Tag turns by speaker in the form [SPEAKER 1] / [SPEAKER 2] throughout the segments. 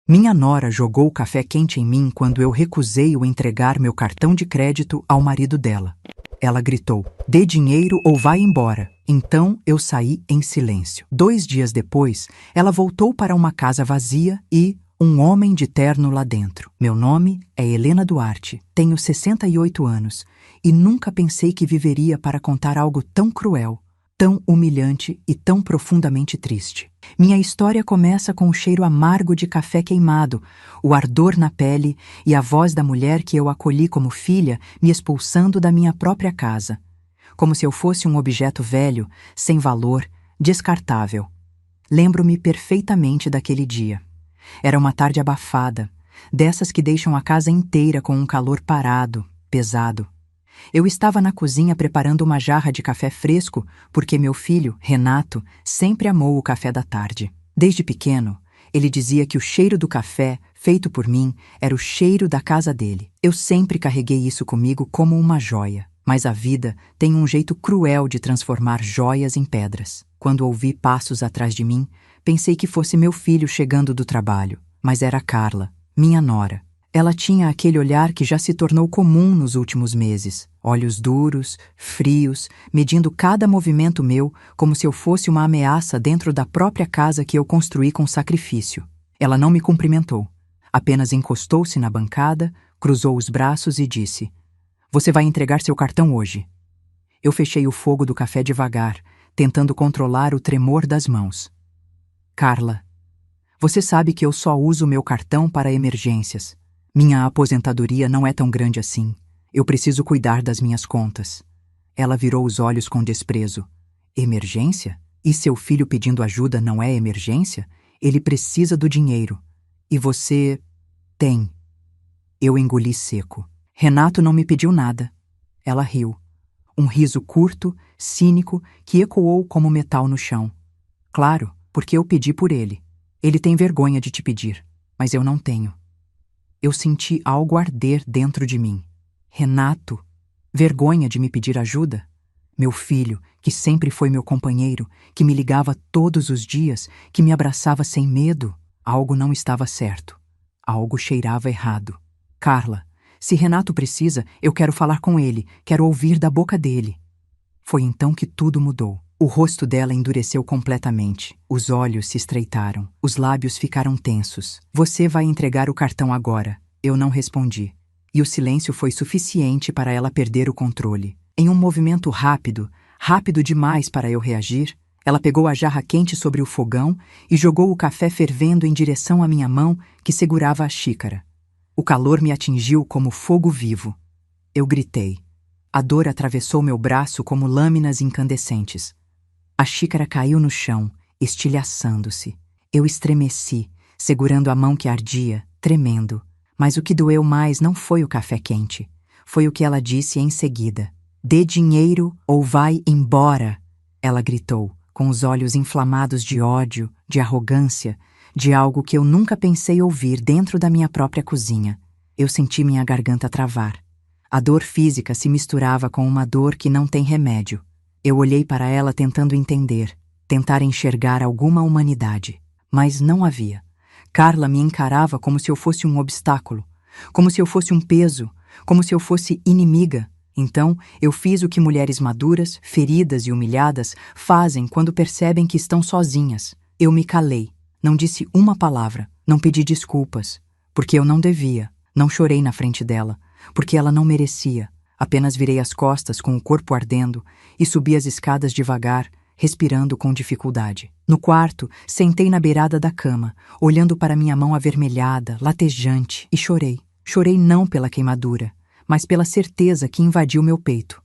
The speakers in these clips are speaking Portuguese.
[SPEAKER 1] Minha nora jogou o café quente em mim quando eu recusei o entregar meu cartão de crédito ao marido dela. Ela gritou: "Dê dinheiro ou vai embora." Então eu saí em silêncio. 2 dias depois, ela voltou para uma casa vazia e um homem de terno lá dentro. Meu nome é Helena Duarte, tenho 68 anos e nunca pensei que viveria para contar algo tão cruel, tão humilhante e tão profundamente triste. Minha história começa com o cheiro amargo de café queimado, o ardor na pele e a voz da mulher que eu acolhi como filha me expulsando da minha própria casa, como se eu fosse um objeto velho, sem valor, descartável. Lembro-me perfeitamente daquele dia. Era uma tarde abafada, dessas que deixam a casa inteira com um calor parado, pesado. Eu estava na cozinha preparando uma jarra de café fresco porque meu filho, Renato, sempre amou o café da tarde. Desde pequeno, ele dizia que o cheiro do café, feito por mim, era o cheiro da casa dele. Eu sempre carreguei isso comigo como uma joia, mas a vida tem um jeito cruel de transformar joias em pedras. Quando ouvi passos atrás de mim, pensei que fosse meu filho chegando do trabalho, mas era Carla, minha nora. Ela tinha aquele olhar que já se tornou comum nos últimos meses. Olhos duros, frios, medindo cada movimento meu como se eu fosse uma ameaça dentro da própria casa que eu construí com sacrifício. Ela não me cumprimentou. Apenas encostou-se na bancada, cruzou os braços e disse: "Você vai entregar seu cartão hoje." Eu fechei o fogo do café devagar, tentando controlar o tremor das mãos. "Carla, você sabe que eu só uso meu cartão para emergências. Minha aposentadoria não é tão grande assim. Eu preciso cuidar das minhas contas." Ela virou os olhos com desprezo. "Emergência? E seu filho pedindo ajuda não é emergência? Ele precisa do dinheiro. E você... tem." Eu engoli seco. "Renato não me pediu nada." Ela riu. Um riso curto, cínico, que ecoou como metal no chão. "Claro, porque eu pedi por ele. Ele tem vergonha de te pedir, mas eu não tenho." Eu senti algo arder dentro de mim. Renato? Vergonha de me pedir ajuda? Meu filho, que sempre foi meu companheiro, que me ligava todos os dias, que me abraçava sem medo. Algo não estava certo. Algo cheirava errado. "Carla, se Renato precisa, eu quero falar com ele, quero ouvir da boca dele." Foi então que tudo mudou. O rosto dela endureceu completamente. Os olhos se estreitaram. Os lábios ficaram tensos. "Você vai entregar o cartão agora." Eu não respondi. E o silêncio foi suficiente para ela perder o controle. Em um movimento rápido, rápido demais para eu reagir, ela pegou a jarra quente sobre o fogão e jogou o café fervendo em direção à minha mão que segurava a xícara. O calor me atingiu como fogo vivo. Eu gritei. A dor atravessou meu braço como lâminas incandescentes. A xícara caiu no chão, estilhaçando-se. Eu estremeci, segurando a mão que ardia, tremendo. Mas o que doeu mais não foi o café quente. Foi o que ela disse em seguida. "Dê dinheiro ou vai embora." Ela gritou, com os olhos inflamados de ódio, de arrogância, de algo que eu nunca pensei ouvir dentro da minha própria cozinha. Eu senti minha garganta travar. A dor física se misturava com uma dor que não tem remédio. Eu olhei para ela tentando entender, tentar enxergar alguma humanidade, mas não havia. Carla me encarava como se eu fosse um obstáculo, como se eu fosse um peso, como se eu fosse inimiga. Então, eu fiz o que mulheres maduras, feridas e humilhadas fazem quando percebem que estão sozinhas. Eu me calei, não disse uma palavra, não pedi desculpas, porque eu não devia, não chorei na frente dela, porque ela não merecia. Apenas virei as costas com o corpo ardendo e subi as escadas devagar, respirando com dificuldade. No quarto, sentei na beirada da cama, olhando para minha mão avermelhada, latejante, e chorei. Chorei não pela queimadura, mas pela certeza que invadiu meu peito.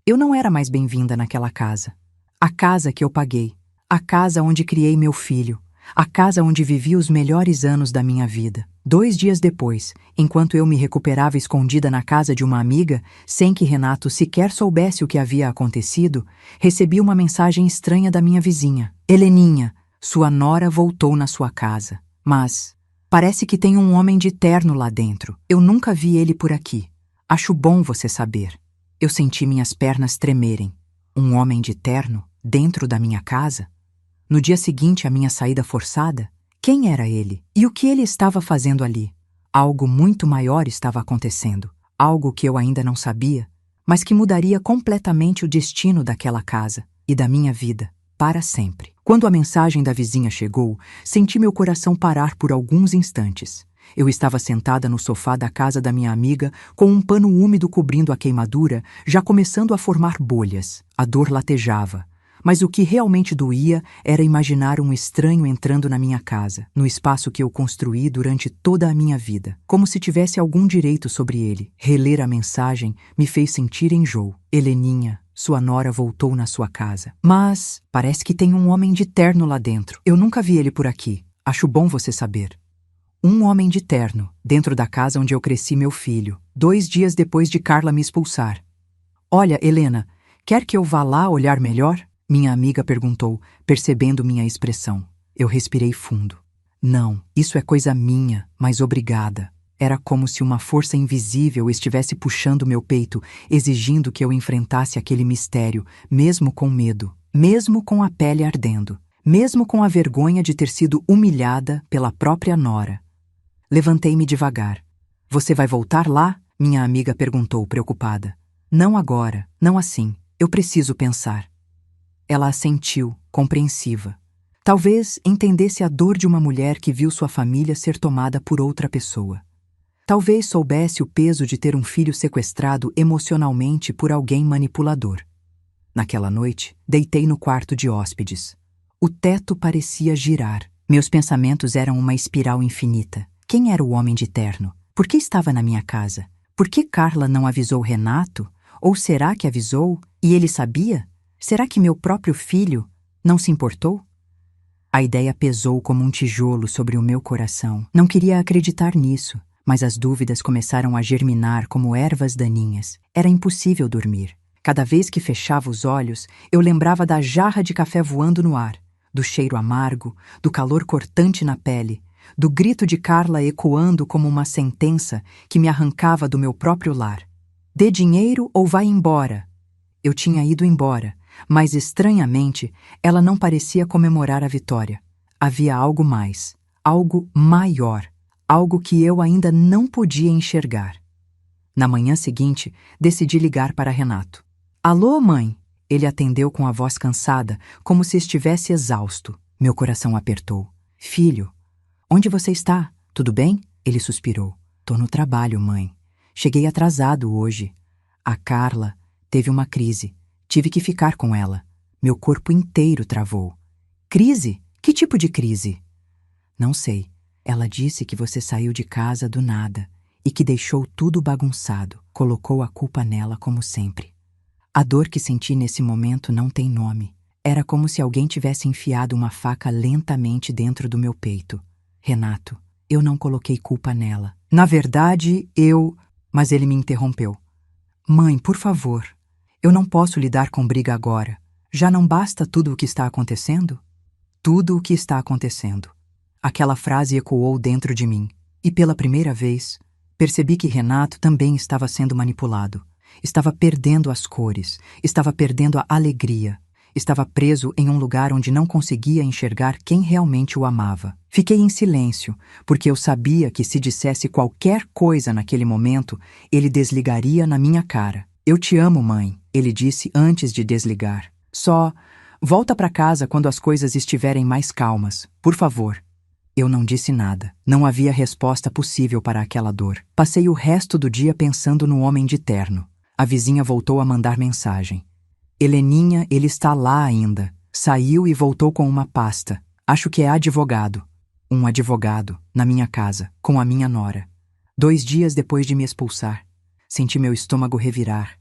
[SPEAKER 1] Eu não era mais bem-vinda naquela casa. A casa que eu paguei, a casa onde criei meu filho, a casa onde vivi os melhores anos da minha vida. 2 dias depois, enquanto eu me recuperava escondida na casa de uma amiga, sem que Renato sequer soubesse o que havia acontecido, recebi uma mensagem estranha da minha vizinha. "Heleninha, sua nora voltou na sua casa. Mas parece que tem um homem de terno lá dentro. Eu nunca vi ele por aqui. Acho bom você saber." Eu senti minhas pernas tremerem. Um homem de terno dentro da minha casa? No dia seguinte à minha saída forçada? Quem era ele? E o que ele estava fazendo ali? Algo muito maior estava acontecendo. Algo que eu ainda não sabia, mas que mudaria completamente o destino daquela casa e da minha vida, para sempre. Quando a mensagem da vizinha chegou, senti meu coração parar por alguns instantes. Eu estava sentada no sofá da casa da minha amiga, com um pano úmido cobrindo a queimadura, já começando a formar bolhas. A dor latejava. Mas o que realmente doía era imaginar um estranho entrando na minha casa, no espaço que eu construí durante toda a minha vida, como se tivesse algum direito sobre ele. Reler a mensagem me fez sentir enjoo. Heleninha, sua nora voltou na sua casa. Mas parece que tem um homem de terno lá dentro. Eu nunca vi ele por aqui. Acho bom você saber. Um homem de terno, dentro da casa onde eu cresci meu filho, 2 dias depois de Carla me expulsar. Olha, Helena, quer que eu vá lá olhar melhor? Minha amiga perguntou, percebendo minha expressão. Eu respirei fundo. Não, isso é coisa minha, mas obrigada. Era como se uma força invisível estivesse puxando meu peito, exigindo que eu enfrentasse aquele mistério, mesmo com medo, mesmo com a pele ardendo, mesmo com a vergonha de ter sido humilhada pela própria nora. Levantei-me devagar. Você vai voltar lá? Minha amiga perguntou, preocupada. Não agora, não assim. Eu preciso pensar. Ela assentiu, compreensiva. Talvez entendesse a dor de uma mulher que viu sua família ser tomada por outra pessoa. Talvez soubesse o peso de ter um filho sequestrado emocionalmente por alguém manipulador. Naquela noite, deitei no quarto de hóspedes. O teto parecia girar. Meus pensamentos eram uma espiral infinita. Quem era o homem de terno? Por que estava na minha casa? Por que Carla não avisou Renato? Ou será que avisou e ele sabia? Será que meu próprio filho não se importou? A ideia pesou como um tijolo sobre o meu coração. Não queria acreditar nisso, mas as dúvidas começaram a germinar como ervas daninhas. Era impossível dormir. Cada vez que fechava os olhos, eu lembrava da jarra de café voando no ar, do cheiro amargo, do calor cortante na pele, do grito de Carla ecoando como uma sentença que me arrancava do meu próprio lar. Dê dinheiro ou vá embora. Eu tinha ido embora, mas estranhamente ela não parecia comemorar a vitória. Havia algo mais, algo maior, algo que eu ainda não podia enxergar. Na manhã seguinte, decidi ligar para Renato. Alô, mãe? Ele atendeu com a voz cansada, como se estivesse exausto. Meu coração apertou. Filho, onde você está? Tudo bem? Ele suspirou. Tô no trabalho, mãe. Cheguei atrasado hoje. A Carla teve uma crise. Tive que ficar com ela. Meu corpo inteiro travou. Crise? Que tipo de crise? Não sei. Ela disse que você saiu de casa do nada e que deixou tudo bagunçado. Colocou a culpa nela como sempre. A dor que senti nesse momento não tem nome. Era como se alguém tivesse enfiado uma faca lentamente dentro do meu peito. Renato, eu não coloquei culpa nela. Na verdade, Mas ele me interrompeu. Mãe, por favor. Eu não posso lidar com briga agora. Já não basta tudo o que está acontecendo? Tudo o que está acontecendo. Aquela frase ecoou dentro de mim. E pela primeira vez, percebi que Renato também estava sendo manipulado. Estava perdendo as cores. Estava perdendo a alegria. Estava preso em um lugar onde não conseguia enxergar quem realmente o amava. Fiquei em silêncio, porque eu sabia que se dissesse qualquer coisa naquele momento, ele desligaria na minha cara. Eu te amo, mãe, ele disse antes de desligar. Só volta para casa quando as coisas estiverem mais calmas, por favor. Eu não disse nada. Não havia resposta possível para aquela dor. Passei o resto do dia pensando no homem de terno. A vizinha voltou a mandar mensagem. Heleninha, ele está lá ainda. Saiu e voltou com uma pasta. Acho que é advogado. Um advogado, na minha casa, com a minha nora. 2 dias depois de me expulsar. Senti meu estômago revirar.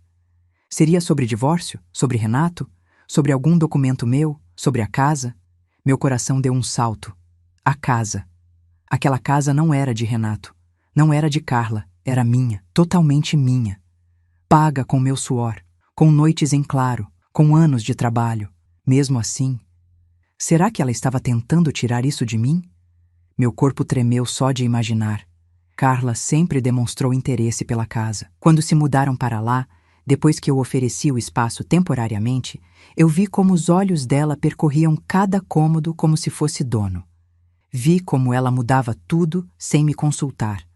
[SPEAKER 1] Seria sobre divórcio? Sobre Renato? Sobre algum documento meu? Sobre a casa? Meu coração deu um salto. A casa. Aquela casa não era de Renato. Não era de Carla. Era minha. Totalmente minha. Paga com meu suor. Com noites em claro. Com anos de trabalho. Mesmo assim, será que ela estava tentando tirar isso de mim? Meu corpo tremeu só de imaginar. Carla sempre demonstrou interesse pela casa. Quando se mudaram para lá, depois que eu ofereci o espaço temporariamente, eu vi como os olhos dela percorriam cada cômodo como se fosse dono. Vi como ela mudava tudo sem me consultar.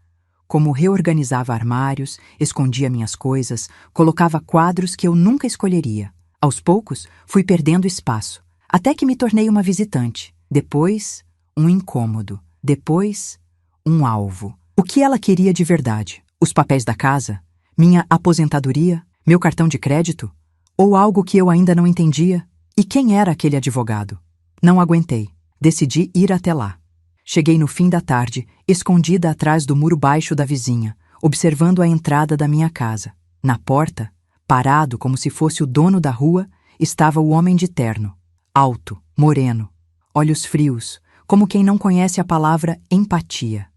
[SPEAKER 1] Como reorganizava armários, escondia minhas coisas, colocava quadros que eu nunca escolheria. Aos poucos, fui perdendo espaço, até que me tornei uma visitante. Depois, um incômodo. Depois, um alvo. O que ela queria de verdade? Os papéis da casa? Minha aposentadoria? Meu cartão de crédito? Ou algo que eu ainda não entendia? E quem era aquele advogado? Não aguentei. Decidi ir até lá. Cheguei no fim da tarde, escondida atrás do muro baixo da vizinha, observando a entrada da minha casa. Na porta, parado como se fosse o dono da rua, estava o homem de terno. Alto, moreno, olhos frios, como quem não conhece a palavra empatia.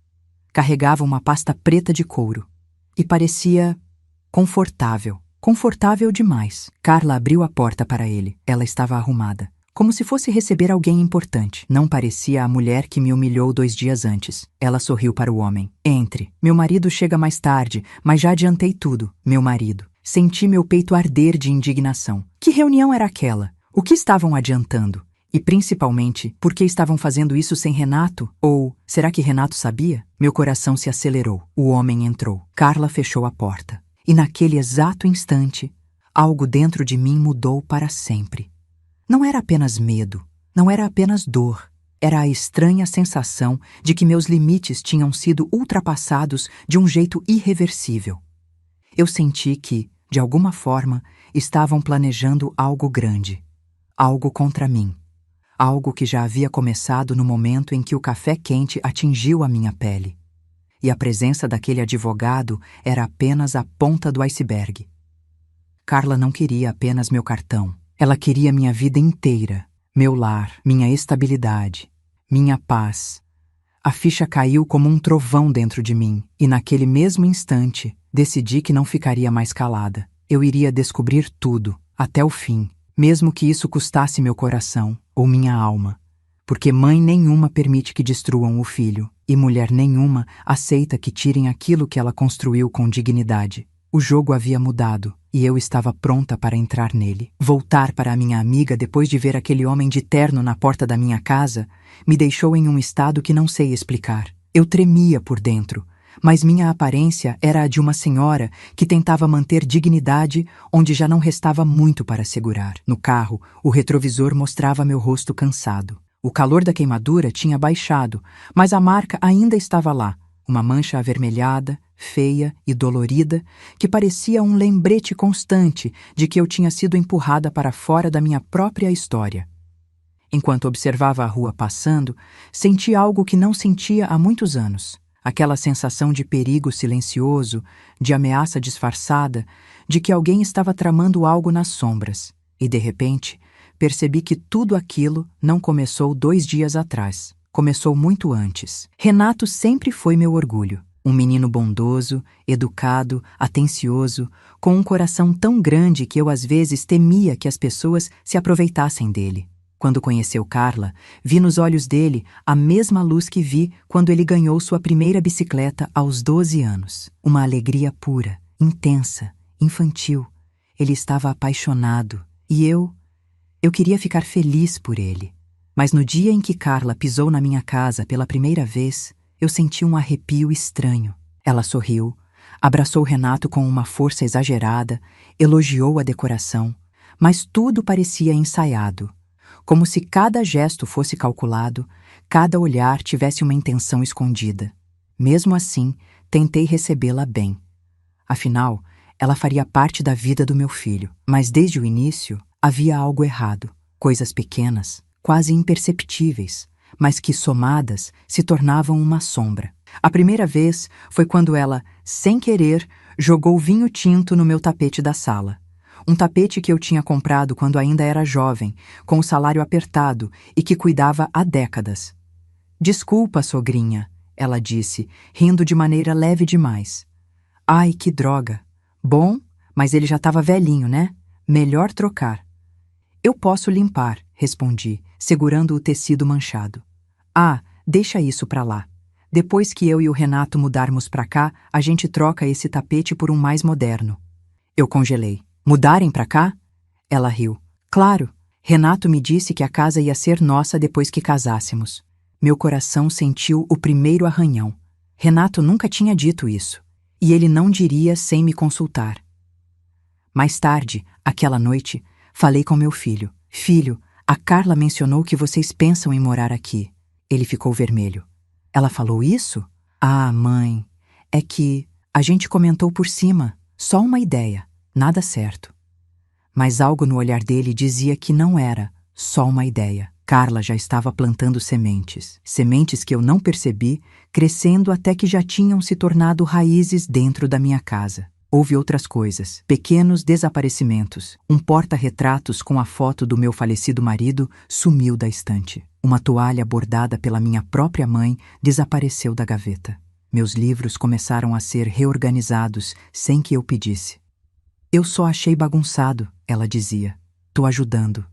[SPEAKER 1] Carregava uma pasta preta de couro. E parecia confortável. Confortável demais. Carla abriu a porta para ele. Ela estava arrumada, como se fosse receber alguém importante. Não parecia a mulher que me humilhou 2 dias antes. Ela sorriu para o homem. Entre. Meu marido chega mais tarde, mas já adiantei tudo. Meu marido. Senti meu peito arder de indignação. Que reunião era aquela? O que estavam adiantando? E principalmente, por que estavam fazendo isso sem Renato? Ou, será que Renato sabia? Meu coração se acelerou. O homem entrou. Carla fechou a porta. E naquele exato instante, algo dentro de mim mudou para sempre. Não era apenas medo, não era apenas dor. Era a estranha sensação de que meus limites tinham sido ultrapassados de um jeito irreversível. Eu senti que, de alguma forma, estavam planejando algo grande. Algo contra mim. Algo que já havia começado no momento em que o café quente atingiu a minha pele. E a presença daquele advogado era apenas a ponta do iceberg. Carla não queria apenas meu cartão. Ela queria minha vida inteira, meu lar, minha estabilidade, minha paz. A ficha caiu como um trovão dentro de mim, e naquele mesmo instante, decidi que não ficaria mais calada. Eu iria descobrir tudo, até o fim, mesmo que isso custasse meu coração ou minha alma. Porque mãe nenhuma permite que destruam o filho, e mulher nenhuma aceita que tirem aquilo que ela construiu com dignidade. O jogo havia mudado, e eu estava pronta para entrar nele. Voltar para a minha amiga depois de ver aquele homem de terno na porta da minha casa me deixou em um estado que não sei explicar. Eu tremia por dentro, mas minha aparência era a de uma senhora que tentava manter dignidade onde já não restava muito para segurar. No carro, o retrovisor mostrava meu rosto cansado. O calor da queimadura tinha baixado, mas a marca ainda estava lá, uma mancha avermelhada, feia e dolorida, que parecia um lembrete constante de que eu tinha sido empurrada para fora da minha própria história. Enquanto observava a rua passando, senti algo que não sentia há muitos anos. Aquela sensação de perigo silencioso, de ameaça disfarçada, de que alguém estava tramando algo nas sombras. E, de repente, percebi que tudo aquilo não começou 2 dias atrás. Começou muito antes. Renato sempre foi meu orgulho. Um menino bondoso, educado, atencioso, com um coração tão grande que eu às vezes temia que as pessoas se aproveitassem dele. Quando conheceu Carla, vi nos olhos dele a mesma luz que vi quando ele ganhou sua primeira bicicleta aos 12 anos. Uma alegria pura, intensa, infantil. Ele estava apaixonado e eu queria ficar feliz por ele. Mas no dia em que Carla pisou na minha casa pela primeira vez, eu senti um arrepio estranho. Ela sorriu, abraçou Renato com uma força exagerada, elogiou a decoração, mas tudo parecia ensaiado. Como se cada gesto fosse calculado, cada olhar tivesse uma intenção escondida. Mesmo assim, tentei recebê-la bem. Afinal, ela faria parte da vida do meu filho. Mas desde o início, havia algo errado. Coisas pequenas, quase imperceptíveis, mas que, somadas, se tornavam uma sombra. A primeira vez foi quando ela, sem querer, jogou vinho tinto no meu tapete da sala. Um tapete que eu tinha comprado quando ainda era jovem, com o salário apertado e que cuidava há décadas. "Desculpa, sogrinha", ela disse, rindo de maneira leve demais. "Ai, que droga. Bom, mas ele já estava velhinho, né? Melhor trocar." "Eu posso limpar", respondi, segurando o tecido manchado. "Ah, deixa isso pra lá. Depois que eu e o Renato mudarmos pra cá, a gente troca esse tapete por um mais moderno." Eu congelei. "Mudarem pra cá?" Ela riu. "Claro. Renato me disse que a casa ia ser nossa depois que casássemos." Meu coração sentiu o primeiro arranhão. Renato nunca tinha dito isso, e ele não diria sem me consultar. Mais tarde, aquela noite, falei com meu filho. Filho, a Carla mencionou que vocês pensam em morar aqui. Ele ficou vermelho. Ela falou isso? Ah, mãe, é que a gente comentou por cima, só uma ideia, nada certo. Mas algo no olhar dele dizia que não era só uma ideia. Carla já estava plantando sementes. Sementes que eu não percebi, crescendo até que já tinham se tornado raízes dentro da minha casa. Houve outras coisas, pequenos desaparecimentos. Um porta-retratos com a foto do meu falecido marido sumiu da estante. Uma toalha bordada pela minha própria mãe desapareceu da gaveta. Meus livros começaram a ser reorganizados sem que eu pedisse. Eu só achei bagunçado, ela dizia. Tô ajudando.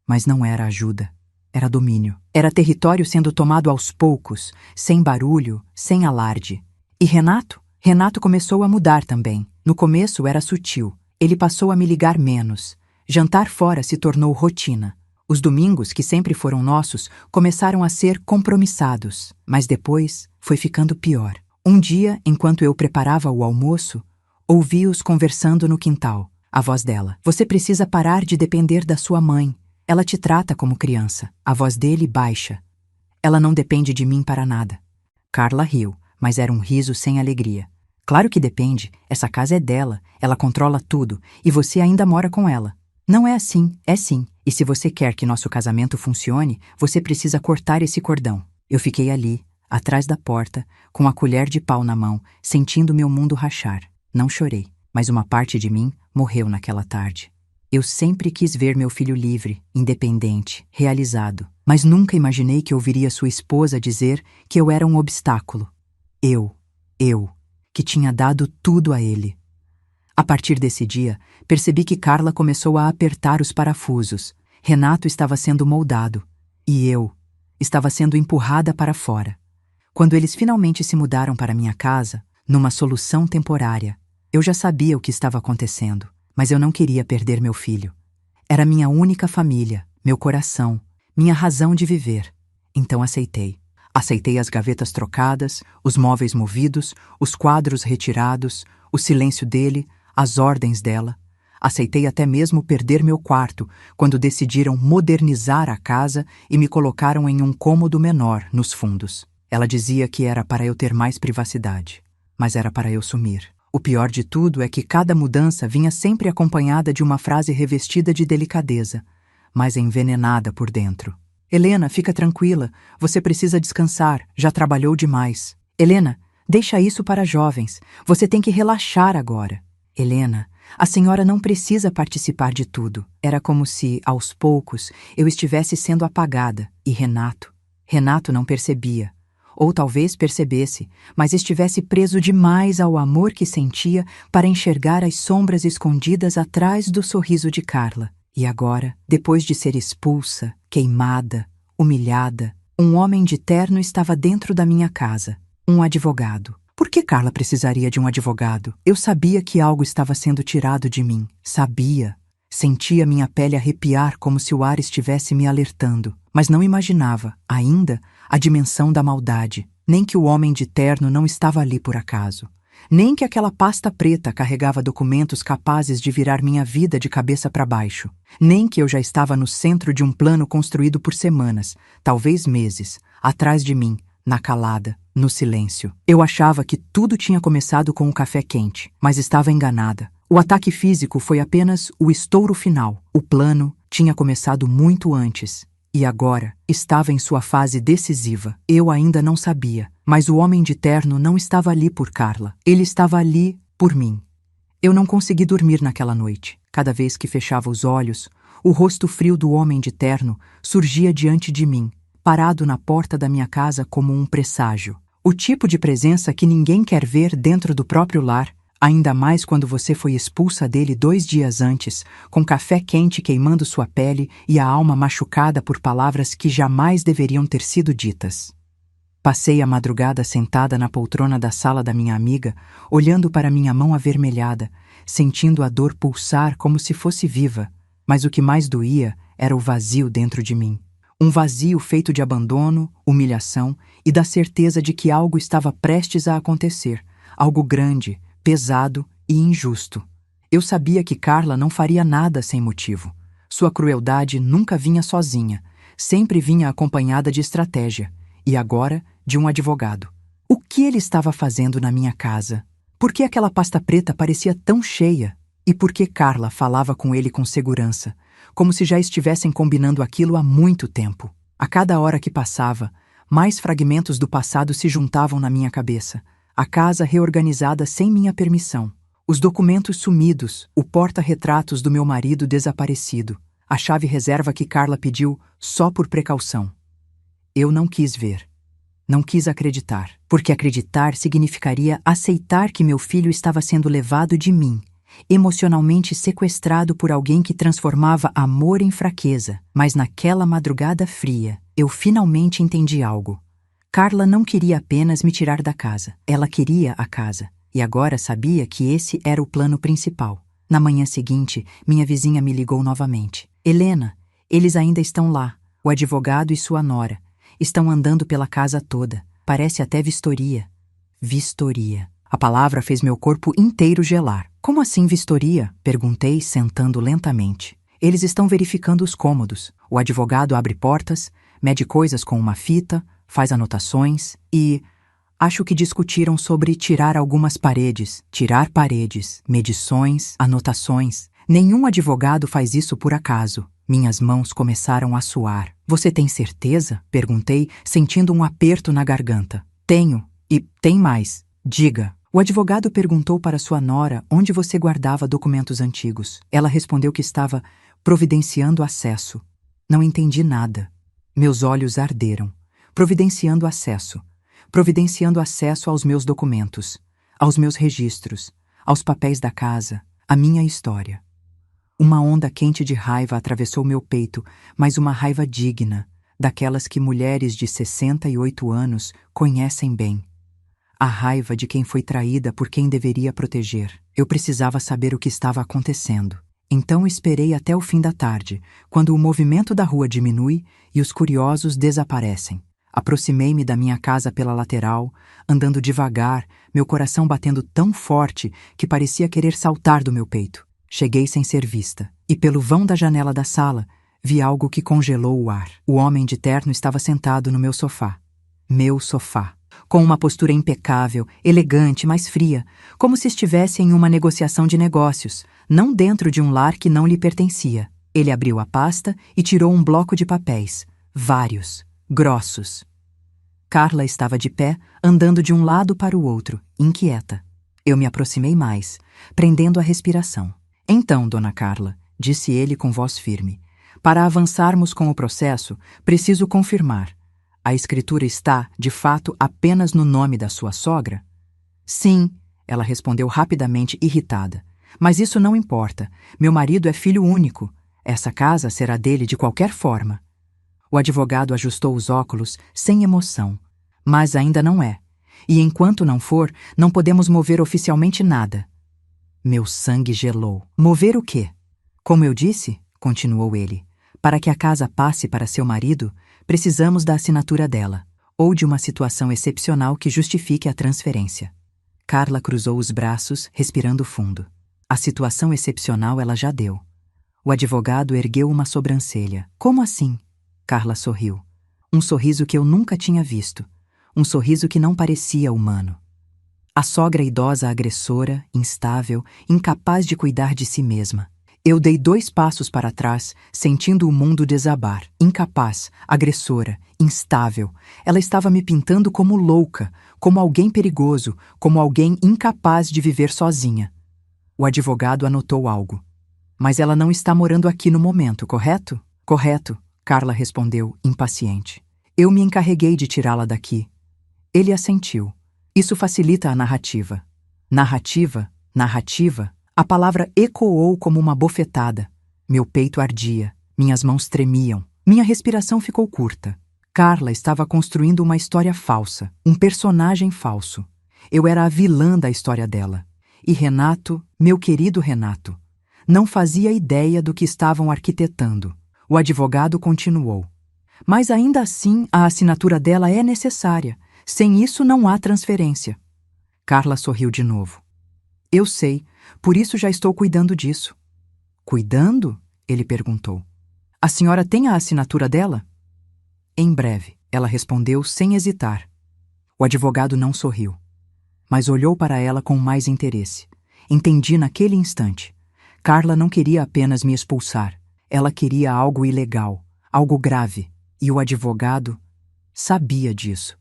[SPEAKER 1] Mas não era ajuda. Era domínio. Era território sendo tomado aos poucos, sem barulho, sem alarde. E Renato? Renato começou a mudar também. No começo era sutil. Ele passou a me ligar menos. Jantar fora se tornou rotina. Os domingos, que sempre foram nossos, começaram a ser compromissados. Mas depois foi ficando pior. Um dia, enquanto eu preparava o almoço, ouvi-os conversando no quintal. A voz dela. Você precisa parar de depender da sua mãe. Ela te trata como criança. A voz dele baixa. Ela não depende de mim para nada. Carla riu, mas era um riso sem alegria. Claro que depende. Essa casa é dela. Ela controla tudo. E você ainda mora com ela. Não é assim. É sim. E se você quer que nosso casamento funcione, você precisa cortar esse cordão. Eu fiquei ali, atrás da porta, com a colher de pau na mão, sentindo meu mundo rachar. Não chorei, mas uma parte de mim morreu naquela tarde. Eu sempre quis ver meu filho livre, independente, realizado, mas nunca imaginei que ouviria sua esposa dizer que eu era um obstáculo. Eu, que tinha dado tudo a ele. A partir desse dia, percebi que Carla começou a apertar os parafusos. Renato estava sendo moldado. E eu estava sendo empurrada para fora. Quando eles finalmente se mudaram para minha casa, numa solução temporária, eu já sabia o que estava acontecendo, mas eu não queria perder meu filho. Era minha única família, meu coração, minha razão de viver. Então aceitei. Aceitei as gavetas trocadas, os móveis movidos, os quadros retirados, o silêncio dele, as ordens dela. Aceitei até mesmo perder meu quarto, quando decidiram modernizar a casa e me colocaram em um cômodo menor, nos fundos. Ela dizia que era para eu ter mais privacidade, mas era para eu sumir. O pior de tudo é que cada mudança vinha sempre acompanhada de uma frase revestida de delicadeza, mas envenenada por dentro. Helena, fica tranquila, você precisa descansar, já trabalhou demais. Helena, deixa isso para jovens, você tem que relaxar agora. Helena, a senhora não precisa participar de tudo. Era como se, aos poucos, eu estivesse sendo apagada. E Renato não percebia. Ou talvez percebesse, mas estivesse preso demais ao amor que sentia para enxergar as sombras escondidas atrás do sorriso de Carla. E agora, depois de ser expulsa, queimada, humilhada, um homem de terno estava dentro da minha casa. Um advogado. Por que Carla precisaria de um advogado? Eu sabia que algo estava sendo tirado de mim. Sabia. Sentia minha pele arrepiar como se o ar estivesse me alertando. Mas não imaginava, ainda, a dimensão da maldade. Nem que o homem de terno não estava ali por acaso. Nem que aquela pasta preta carregava documentos capazes de virar minha vida de cabeça para baixo. Nem que eu já estava no centro de um plano construído por semanas, talvez meses, atrás de mim, na calada, no silêncio. Eu achava que tudo tinha começado com um café quente, mas estava enganada. O ataque físico foi apenas o estouro final. O plano tinha começado muito antes. E agora estava em sua fase decisiva. Eu ainda não sabia, mas o homem de terno não estava ali por Carla. Ele estava ali por mim. Eu não consegui dormir naquela noite. Cada vez que fechava os olhos, o rosto frio do homem de terno surgia diante de mim, parado na porta da minha casa como um presságio. O tipo de presença que ninguém quer ver dentro do próprio lar, ainda mais quando você foi expulsa dele 2 dias antes, com café quente queimando sua pele e a alma machucada por palavras que jamais deveriam ter sido ditas. Passei a madrugada sentada na poltrona da sala da minha amiga, olhando para minha mão avermelhada, sentindo a dor pulsar como se fosse viva, mas o que mais doía era o vazio dentro de mim. Um vazio feito de abandono, humilhação e da certeza de que algo estava prestes a acontecer, algo grande, pesado e injusto. Eu sabia que Carla não faria nada sem motivo. Sua crueldade nunca vinha sozinha, sempre vinha acompanhada de estratégia, e agora de um advogado. O que ele estava fazendo na minha casa? Por que aquela pasta preta parecia tão cheia? E por que Carla falava com ele com segurança, como se já estivessem combinando aquilo há muito tempo? A cada hora que passava, mais fragmentos do passado se juntavam na minha cabeça. A casa reorganizada sem minha permissão. Os documentos sumidos, o porta-retratos do meu marido desaparecido, a chave reserva que Carla pediu só por precaução. Eu não quis ver. Não quis acreditar, porque acreditar significaria aceitar que meu filho estava sendo levado de mim, emocionalmente sequestrado por alguém que transformava amor em fraqueza. Mas naquela madrugada fria, eu finalmente entendi algo. Carla não queria apenas me tirar da casa, ela queria a casa, e agora sabia que esse era o plano principal. Na manhã seguinte, minha vizinha me ligou novamente. Helena, eles ainda estão lá, o advogado e sua nora. Estão andando pela casa toda. Parece até vistoria. Vistoria. A palavra fez meu corpo inteiro gelar. Como assim vistoria? Perguntei, sentando lentamente. Eles estão verificando os cômodos. O advogado abre portas, mede coisas com uma fita, faz anotações e... acho que discutiram sobre tirar algumas paredes. Tirar paredes, medições, anotações. Nenhum advogado faz isso por acaso. Minhas mãos começaram a suar. Você tem certeza? Perguntei, sentindo um aperto na garganta. Tenho. E tem mais. Diga. O advogado perguntou para sua nora onde você guardava documentos antigos. Ela respondeu que estava providenciando acesso. Não entendi nada. Meus olhos arderam. Providenciando acesso. Providenciando acesso aos meus documentos, aos meus registros, aos papéis da casa, à minha história. Uma onda quente de raiva atravessou meu peito, mas uma raiva digna, daquelas que mulheres de 68 anos conhecem bem. A raiva de quem foi traída por quem deveria proteger. Eu precisava saber o que estava acontecendo. Então esperei até o fim da tarde, quando o movimento da rua diminui e os curiosos desaparecem. Aproximei-me da minha casa pela lateral, andando devagar, meu coração batendo tão forte que parecia querer saltar do meu peito. Cheguei sem ser vista, e pelo vão da janela da sala, vi algo que congelou o ar. O homem de terno estava sentado no meu sofá. Meu sofá. Com uma postura impecável, elegante, mas fria, como se estivesse em uma negociação de negócios, não dentro de um lar que não lhe pertencia. Ele abriu a pasta e tirou um bloco de papéis. Vários. Grossos. Carla estava de pé, andando de um lado para o outro, inquieta. Eu me aproximei mais, prendendo a respiração. Então, dona Carla, disse ele com voz firme, para avançarmos com o processo, preciso confirmar. A escritura está, de fato, apenas no nome da sua sogra? Sim, ela respondeu rapidamente, irritada. Mas isso não importa. Meu marido é filho único. Essa casa será dele de qualquer forma. O advogado ajustou os óculos, sem emoção. Mas ainda não é. E enquanto não for, não podemos mover oficialmente nada. Meu sangue gelou. Mover o quê? Como eu disse, continuou ele, para que a casa passe para seu marido, precisamos da assinatura dela, ou de uma situação excepcional que justifique a transferência. Carla cruzou os braços, respirando fundo. A situação excepcional ela já deu. O advogado ergueu uma sobrancelha. Como assim? Carla sorriu. Um sorriso que eu nunca tinha visto. Um sorriso que não parecia humano. A sogra idosa agressora, instável, incapaz de cuidar de si mesma. Eu dei 2 passos para trás, sentindo o mundo desabar. Incapaz, agressora, instável. Ela estava me pintando como louca, como alguém perigoso, como alguém incapaz de viver sozinha. O advogado anotou algo. Mas ela não está morando aqui no momento, correto? Correto, Carla respondeu, impaciente. Eu me encarreguei de tirá-la daqui. Ele assentiu. Isso facilita a narrativa. Narrativa, narrativa. A palavra ecoou como uma bofetada. Meu peito ardia, minhas mãos tremiam, minha respiração ficou curta. Carla estava construindo uma história falsa, um personagem falso. Eu era a vilã da história dela. E Renato, meu querido Renato, não fazia ideia do que estavam arquitetando. O advogado continuou. Mas ainda assim, a assinatura dela é necessária. Sem isso, não há transferência. Carla sorriu de novo. Eu sei, por isso já estou cuidando disso. Cuidando? Ele perguntou. A senhora tem a assinatura dela? Em breve, ela respondeu sem hesitar. O advogado não sorriu, mas olhou para ela com mais interesse. Entendi naquele instante. Carla não queria apenas me expulsar. Ela queria algo ilegal, algo grave. E o advogado sabia disso.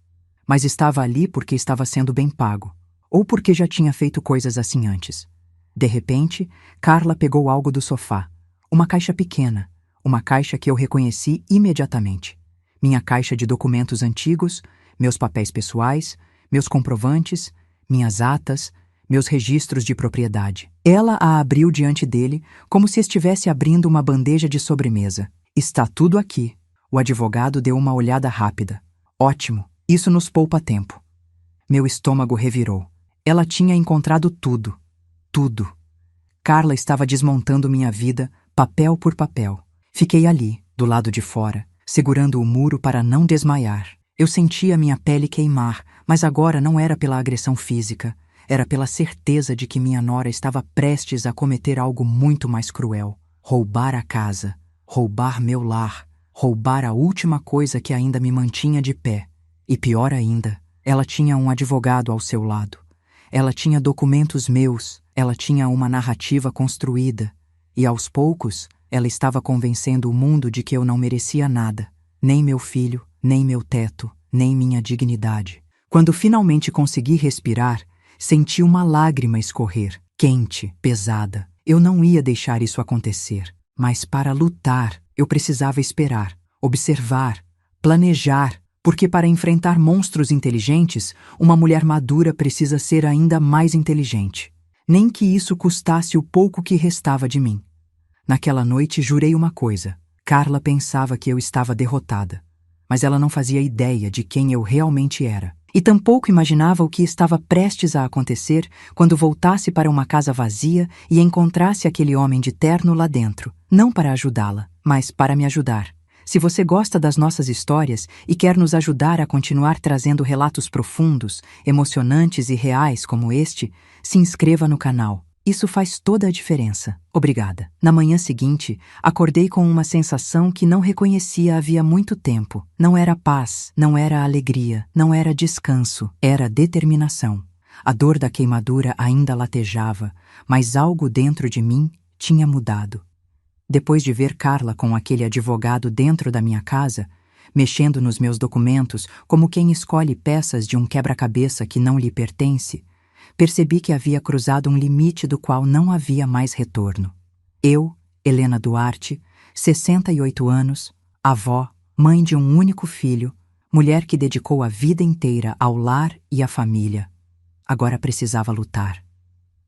[SPEAKER 1] Mas estava ali porque estava sendo bem pago, ou porque já tinha feito coisas assim antes. De repente, Carla pegou algo do sofá. Uma caixa pequena, uma caixa que eu reconheci imediatamente. Minha caixa de documentos antigos, meus papéis pessoais, meus comprovantes, minhas atas, meus registros de propriedade. Ela a abriu diante dele, como se estivesse abrindo uma bandeja de sobremesa. Está tudo aqui. O advogado deu uma olhada rápida. Ótimo, isso nos poupa tempo. Meu estômago revirou. Ela tinha encontrado tudo. Tudo. Carla estava desmontando minha vida, papel por papel. Fiquei ali, do lado de fora, segurando o muro para não desmaiar. Eu sentia minha pele queimar, mas agora não era pela agressão física. Era pela certeza de que minha nora estava prestes a cometer algo muito mais cruel. Roubar a casa. Roubar meu lar. Roubar a última coisa que ainda me mantinha de pé. E pior ainda, ela tinha um advogado ao seu lado. Ela tinha documentos meus, ela tinha uma narrativa construída. E aos poucos, ela estava convencendo o mundo de que eu não merecia nada. Nem meu filho, nem meu teto, nem minha dignidade. Quando finalmente consegui respirar, senti uma lágrima escorrer, quente, pesada. Eu não ia deixar isso acontecer. Mas para lutar, eu precisava esperar, observar, planejar, porque para enfrentar monstros inteligentes, uma mulher madura precisa ser ainda mais inteligente. Nem que isso custasse o pouco que restava de mim. Naquela noite jurei uma coisa. Carla pensava que eu estava derrotada, mas ela não fazia ideia de quem eu realmente era. E tampouco imaginava o que estava prestes a acontecer quando voltasse para uma casa vazia e encontrasse aquele homem de terno lá dentro, não para ajudá-la, mas para me ajudar. Se você gosta das nossas histórias e quer nos ajudar a continuar trazendo relatos profundos, emocionantes e reais como este, se inscreva no canal. Isso faz toda a diferença. Obrigada. Na manhã seguinte, acordei com uma sensação que não reconhecia havia muito tempo. Não era paz, não era alegria, não era descanso, era determinação. A dor da queimadura ainda latejava, mas algo dentro de mim tinha mudado. Depois de ver Carla com aquele advogado dentro da minha casa, mexendo nos meus documentos como quem escolhe peças de um quebra-cabeça que não lhe pertence, percebi que havia cruzado um limite do qual não havia mais retorno. Eu, Helena Duarte, 68 anos, avó, mãe de um único filho, mulher que dedicou a vida inteira ao lar e à família, agora precisava lutar.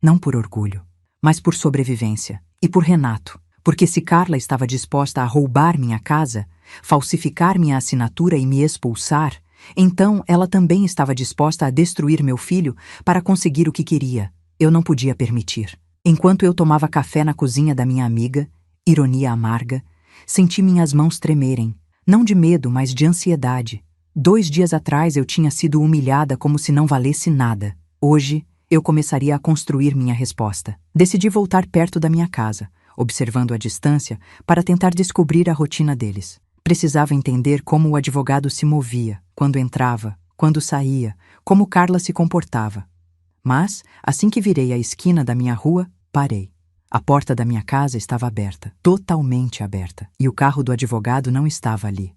[SPEAKER 1] Não por orgulho, mas por sobrevivência. E por Renato, porque se Carla estava disposta a roubar minha casa, falsificar minha assinatura e me expulsar, então ela também estava disposta a destruir meu filho para conseguir o que queria. Eu não podia permitir. Enquanto eu tomava café na cozinha da minha amiga, ironia amarga, senti minhas mãos tremerem, não de medo, mas de ansiedade. 2 dias atrás eu tinha sido humilhada como se não valesse nada. Hoje, eu começaria a construir minha resposta. Decidi voltar perto da minha casa, observando à distância, para tentar descobrir a rotina deles. Precisava entender como o advogado se movia, quando entrava, quando saía, como Carla se comportava. Mas, assim que virei a esquina da minha rua, parei. A porta da minha casa estava aberta, totalmente aberta, e o carro do advogado não estava ali.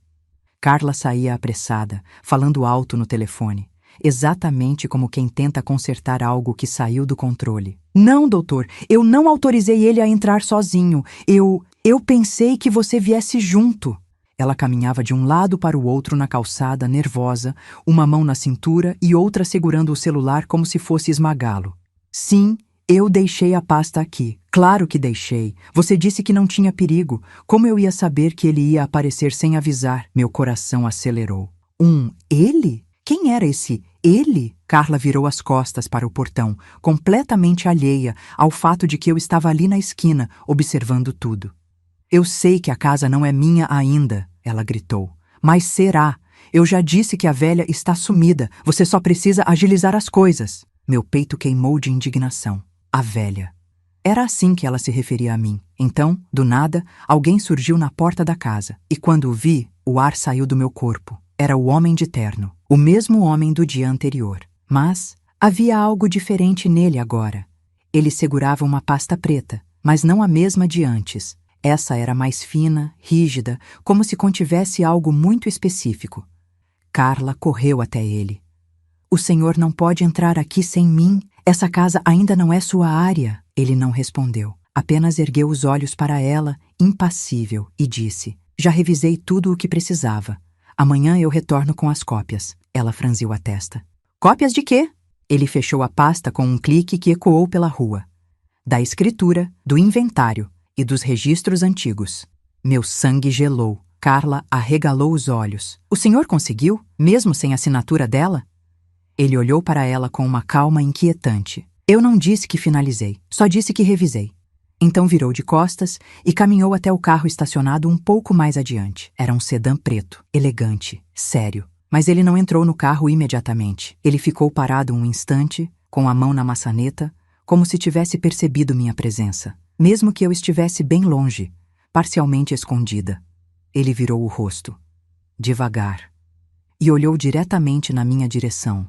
[SPEAKER 1] Carla saía apressada, falando alto no telefone, exatamente como quem tenta consertar algo que saiu do controle. Não, doutor, eu não autorizei ele a entrar sozinho. Eu pensei que você viesse junto. Ela caminhava de um lado para o outro na calçada, nervosa, uma mão na cintura e outra segurando o celular como se fosse esmagá-lo. Sim, eu deixei a pasta aqui. Claro que deixei. Você disse que não tinha perigo. Como eu ia saber que ele ia aparecer sem avisar? Meu coração acelerou. Ele? Quem era esse ele? Carla virou as costas para o portão, completamente alheia ao fato de que eu estava ali na esquina, observando tudo. Eu sei que a casa não é minha ainda, ela gritou, Mas será? Eu já disse que a velha está sumida. Você só precisa agilizar as coisas. Meu peito queimou de indignação. A velha. Era assim que ela se referia a mim. Então, do nada, alguém surgiu na porta da casa. E quando o vi, o ar saiu do meu corpo. Era o homem de terno. O mesmo homem do dia anterior. Mas havia algo diferente nele agora. Ele segurava uma pasta preta, mas não a mesma de antes. Essa era mais fina, rígida, como se contivesse algo muito específico. Carla correu até ele. O senhor não pode entrar aqui sem mim. Essa casa ainda não é sua área. Ele não respondeu. Apenas ergueu os olhos para ela, impassível, e disse: já revisei tudo o que precisava. Amanhã eu retorno com as cópias. Ela franziu a testa. Cópias de quê? Ele fechou a pasta com um clique que ecoou pela rua. Da escritura, do inventário e dos registros antigos. Meu sangue gelou. Carla arregalou os olhos. O senhor conseguiu, mesmo sem assinatura dela? Ele olhou para ela com uma calma inquietante. Eu não disse que finalizei, só disse que revisei. Então virou de costas e caminhou até o carro estacionado um pouco mais adiante. Era um sedã preto, elegante, sério. Mas ele não entrou no carro imediatamente. Ele ficou parado um instante, com a mão na maçaneta, como se tivesse percebido minha presença, mesmo que eu estivesse bem longe, parcialmente escondida. Ele virou o rosto, devagar, e olhou diretamente na minha direção.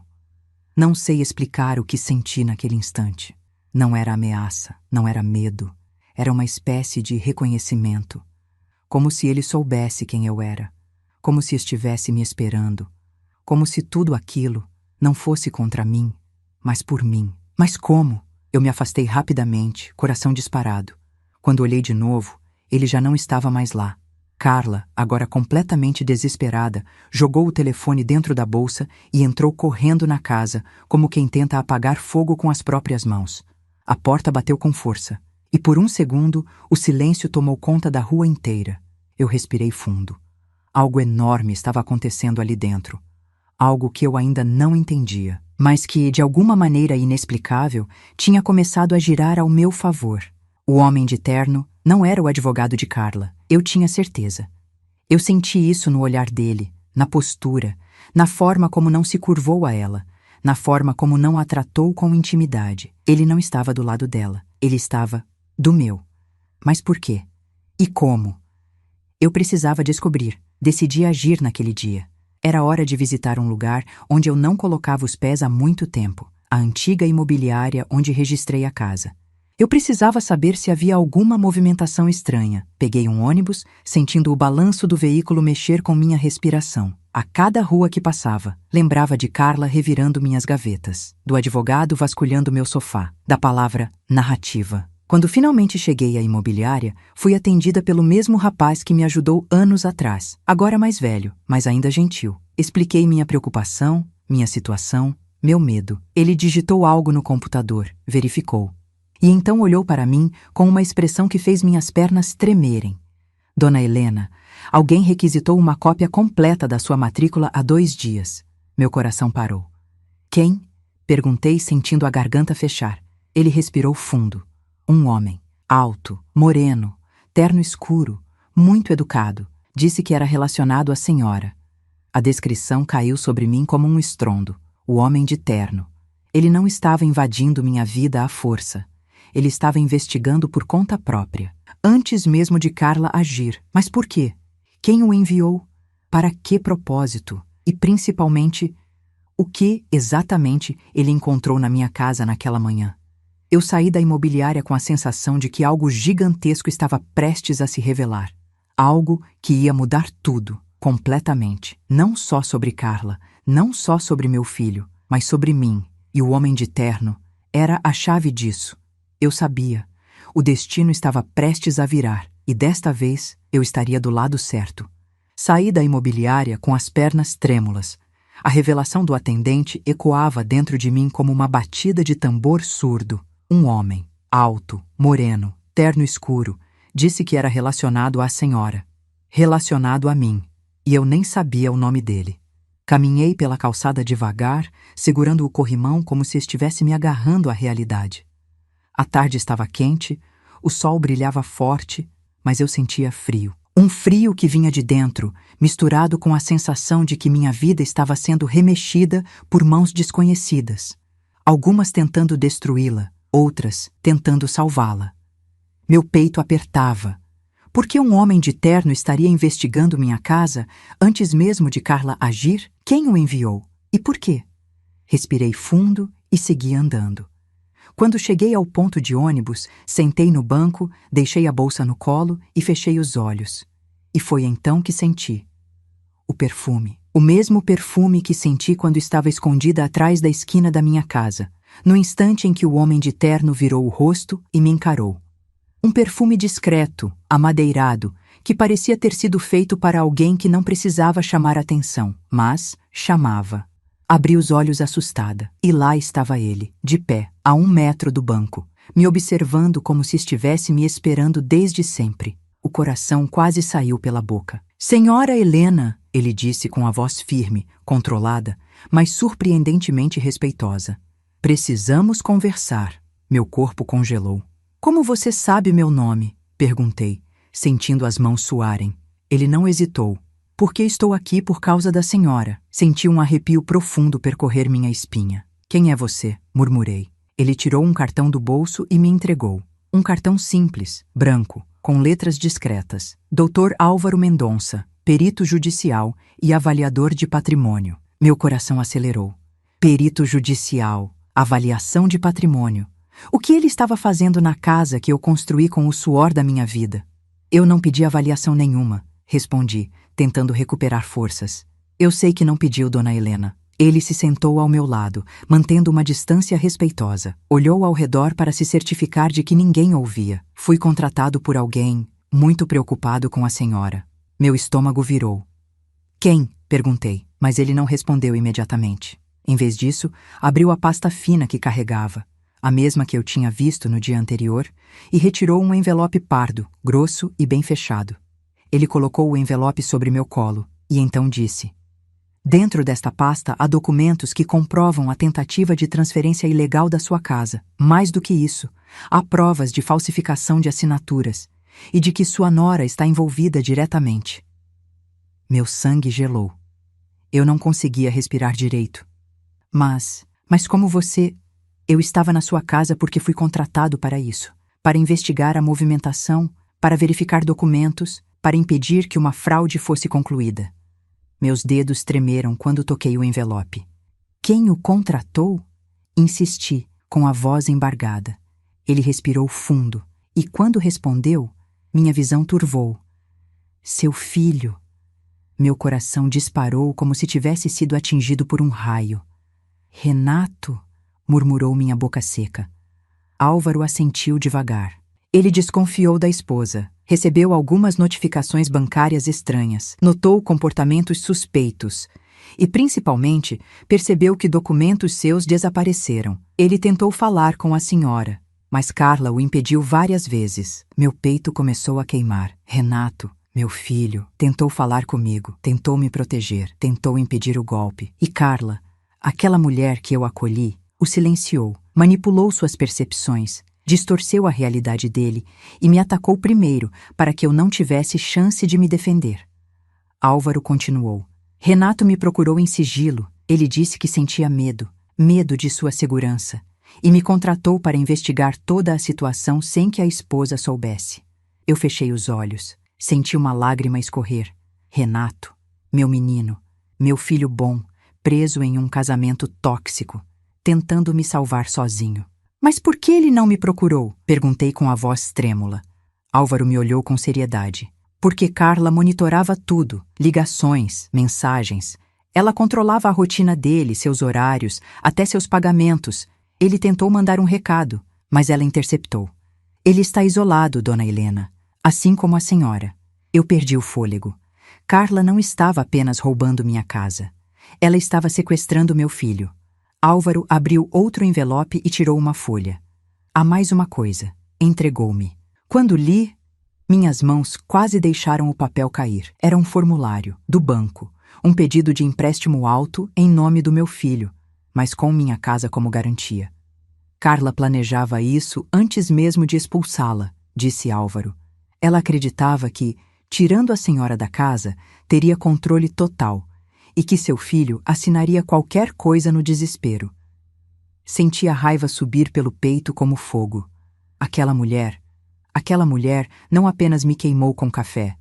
[SPEAKER 1] Não sei explicar o que senti naquele instante. Não era ameaça, não era medo. Era uma espécie de reconhecimento. Como se ele soubesse quem eu era. Como se estivesse me esperando. Como se tudo aquilo não fosse contra mim, mas por mim. Mas como? Eu me afastei rapidamente, coração disparado. Quando olhei de novo, ele já não estava mais lá. Carla, agora completamente desesperada, jogou o telefone dentro da bolsa e entrou correndo na casa, como quem tenta apagar fogo com as próprias mãos. A porta bateu com força, e por um segundo o silêncio tomou conta da rua inteira. Eu respirei fundo. Algo enorme estava acontecendo ali dentro. Algo que eu ainda não entendia, mas que, de alguma maneira inexplicável, tinha começado a girar ao meu favor. O homem de terno não era o advogado de Carla, eu tinha certeza. Eu senti isso no olhar dele, na postura, na forma como não se curvou a ela, na forma como não a tratou com intimidade. Ele não estava do lado dela, ele estava do meu. Mas por quê? E como? Eu precisava descobrir, decidi agir naquele dia. Era hora de visitar um lugar onde eu não colocava os pés há muito tempo, a antiga imobiliária onde registrei a casa. Eu precisava saber se havia alguma movimentação estranha. Peguei um ônibus, sentindo o balanço do veículo mexer com minha respiração. A cada rua que passava, lembrava de Carla revirando minhas gavetas, do advogado vasculhando meu sofá, da palavra narrativa. Quando finalmente cheguei à imobiliária, fui atendida pelo mesmo rapaz que me ajudou anos atrás, agora mais velho, mas ainda gentil. Expliquei minha preocupação, minha situação, meu medo. Ele digitou algo no computador, verificou. E então olhou para mim com uma expressão que fez minhas pernas tremerem. Dona Helena, alguém requisitou uma cópia completa da sua matrícula há 2 dias. Meu coração parou. Quem? Perguntei, sentindo a garganta fechar. Ele respirou fundo. Um homem, alto, moreno, terno escuro, muito educado. Disse que era relacionado à senhora. A descrição caiu sobre mim como um estrondo. O homem de terno. Ele não estava invadindo minha vida à força. Ele estava investigando por conta própria, antes mesmo de Carla agir. Mas por quê? Quem o enviou? Para que propósito? E, principalmente, o que, exatamente, ele encontrou na minha casa naquela manhã? Eu saí da imobiliária com a sensação de que algo gigantesco estava prestes a se revelar. Algo que ia mudar tudo, completamente. Não só sobre Carla, não só sobre meu filho, mas sobre mim. E o homem de terno era a chave disso. Eu sabia. O destino estava prestes a virar, e desta vez eu estaria do lado certo. Saí da imobiliária com as pernas trêmulas. A revelação do atendente ecoava dentro de mim como uma batida de tambor surdo. Um homem, alto, moreno, terno escuro, disse que era relacionado à senhora. Relacionado a mim. E eu nem sabia o nome dele. Caminhei pela calçada devagar, segurando o corrimão como se estivesse me agarrando à realidade. A tarde estava quente, o sol brilhava forte, mas eu sentia frio. Um frio que vinha de dentro, misturado com a sensação de que minha vida estava sendo remexida por mãos desconhecidas. Algumas tentando destruí-la, outras tentando salvá-la. Meu peito apertava. Por que um homem de terno estaria investigando minha casa antes mesmo de Carla agir? Quem o enviou? E por quê? Respirei fundo e segui andando. Quando cheguei ao ponto de ônibus, sentei no banco, deixei a bolsa no colo e fechei os olhos. E foi então que senti o perfume. O mesmo perfume que senti quando estava escondida atrás da esquina da minha casa, no instante em que o homem de terno virou o rosto e me encarou. Um perfume discreto, amadeirado, que parecia ter sido feito para alguém que não precisava chamar atenção, mas chamava. Abri os olhos assustada, e lá estava ele, de pé, a 1 metro do banco, me observando como se estivesse me esperando desde sempre. O coração quase saiu pela boca. Senhora Helena, ele disse com a voz firme, controlada, mas surpreendentemente respeitosa. Precisamos conversar. Meu corpo congelou. Como você sabe meu nome? Perguntei, sentindo as mãos suarem. Ele não hesitou. Porque estou aqui por causa da senhora. Senti um arrepio profundo percorrer minha espinha. Quem é você? Murmurei. Ele tirou um cartão do bolso e me entregou. Um cartão simples, branco, com letras discretas. Dr. Álvaro Mendonça, perito judicial e avaliador de patrimônio. Meu coração acelerou. Perito judicial, avaliação de patrimônio. O que ele estava fazendo na casa que eu construí com o suor da minha vida? Eu não pedi avaliação nenhuma, respondi, tentando recuperar forças. Eu sei que não pediu, dona Helena. Ele se sentou ao meu lado, mantendo uma distância respeitosa. Olhou ao redor para se certificar de que ninguém ouvia. Fui contratado por alguém, muito preocupado com a senhora. Meu estômago virou. Quem? Perguntei, mas ele não respondeu imediatamente. Em vez disso, abriu a pasta fina que carregava, a mesma que eu tinha visto no dia anterior, e retirou um envelope pardo, grosso e bem fechado. Ele colocou o envelope sobre meu colo e então disse: dentro desta pasta há documentos que comprovam a tentativa de transferência ilegal da sua casa. Mais do que isso, há provas de falsificação de assinaturas e de que sua nora está envolvida diretamente. Meu sangue gelou. Eu não conseguia respirar direito. Mas como você... Eu estava na sua casa porque fui contratado para isso, para investigar a movimentação, para verificar documentos, para impedir que uma fraude fosse concluída. Meus dedos tremeram quando toquei o envelope. Quem o contratou? Insisti, com a voz embargada. Ele respirou fundo, e quando respondeu, minha visão turvou. Seu filho. Meu coração disparou como se tivesse sido atingido por um raio. Renato? Murmurou minha boca seca. Álvaro assentiu devagar. Ele desconfiou da esposa. Recebeu algumas notificações bancárias estranhas. Notou comportamentos suspeitos. E, principalmente, percebeu que documentos seus desapareceram. Ele tentou falar com a senhora, mas Carla o impediu várias vezes. Meu peito começou a queimar. Renato, meu filho, tentou falar comigo, tentou me proteger, tentou impedir o golpe. E Carla, aquela mulher que eu acolhi, o silenciou, manipulou suas percepções, distorceu a realidade dele e me atacou primeiro para que eu não tivesse chance de me defender. Álvaro continuou. Renato me procurou em sigilo. Ele disse que sentia medo de sua segurança, e me contratou para investigar toda a situação sem que a esposa soubesse. Eu fechei os olhos, senti uma lágrima escorrer. Renato, meu menino, meu filho bom, preso em um casamento tóxico, tentando me salvar sozinho. Mas por que ele não me procurou? Perguntei com a voz trêmula. Álvaro me olhou com seriedade. Porque Carla monitorava tudo, ligações, mensagens. Ela controlava a rotina dele, seus horários, até seus pagamentos. Ele tentou mandar um recado, mas ela interceptou. Ele está isolado, dona Helena, assim como a senhora. Eu perdi o fôlego. Carla não estava apenas roubando minha casa. Ela estava sequestrando meu filho. Álvaro abriu outro envelope e tirou uma folha. Há mais uma coisa. Entregou-me. Quando li, minhas mãos quase deixaram o papel cair. Era um formulário, do banco, um pedido de empréstimo alto em nome do meu filho, mas com minha casa como garantia. Carla planejava isso antes mesmo de expulsá-la, disse Álvaro. Ela acreditava que, tirando a senhora da casa, teria controle total e que seu filho assinaria qualquer coisa no desespero. Senti a raiva subir pelo peito como fogo. Aquela mulher não apenas me queimou com café,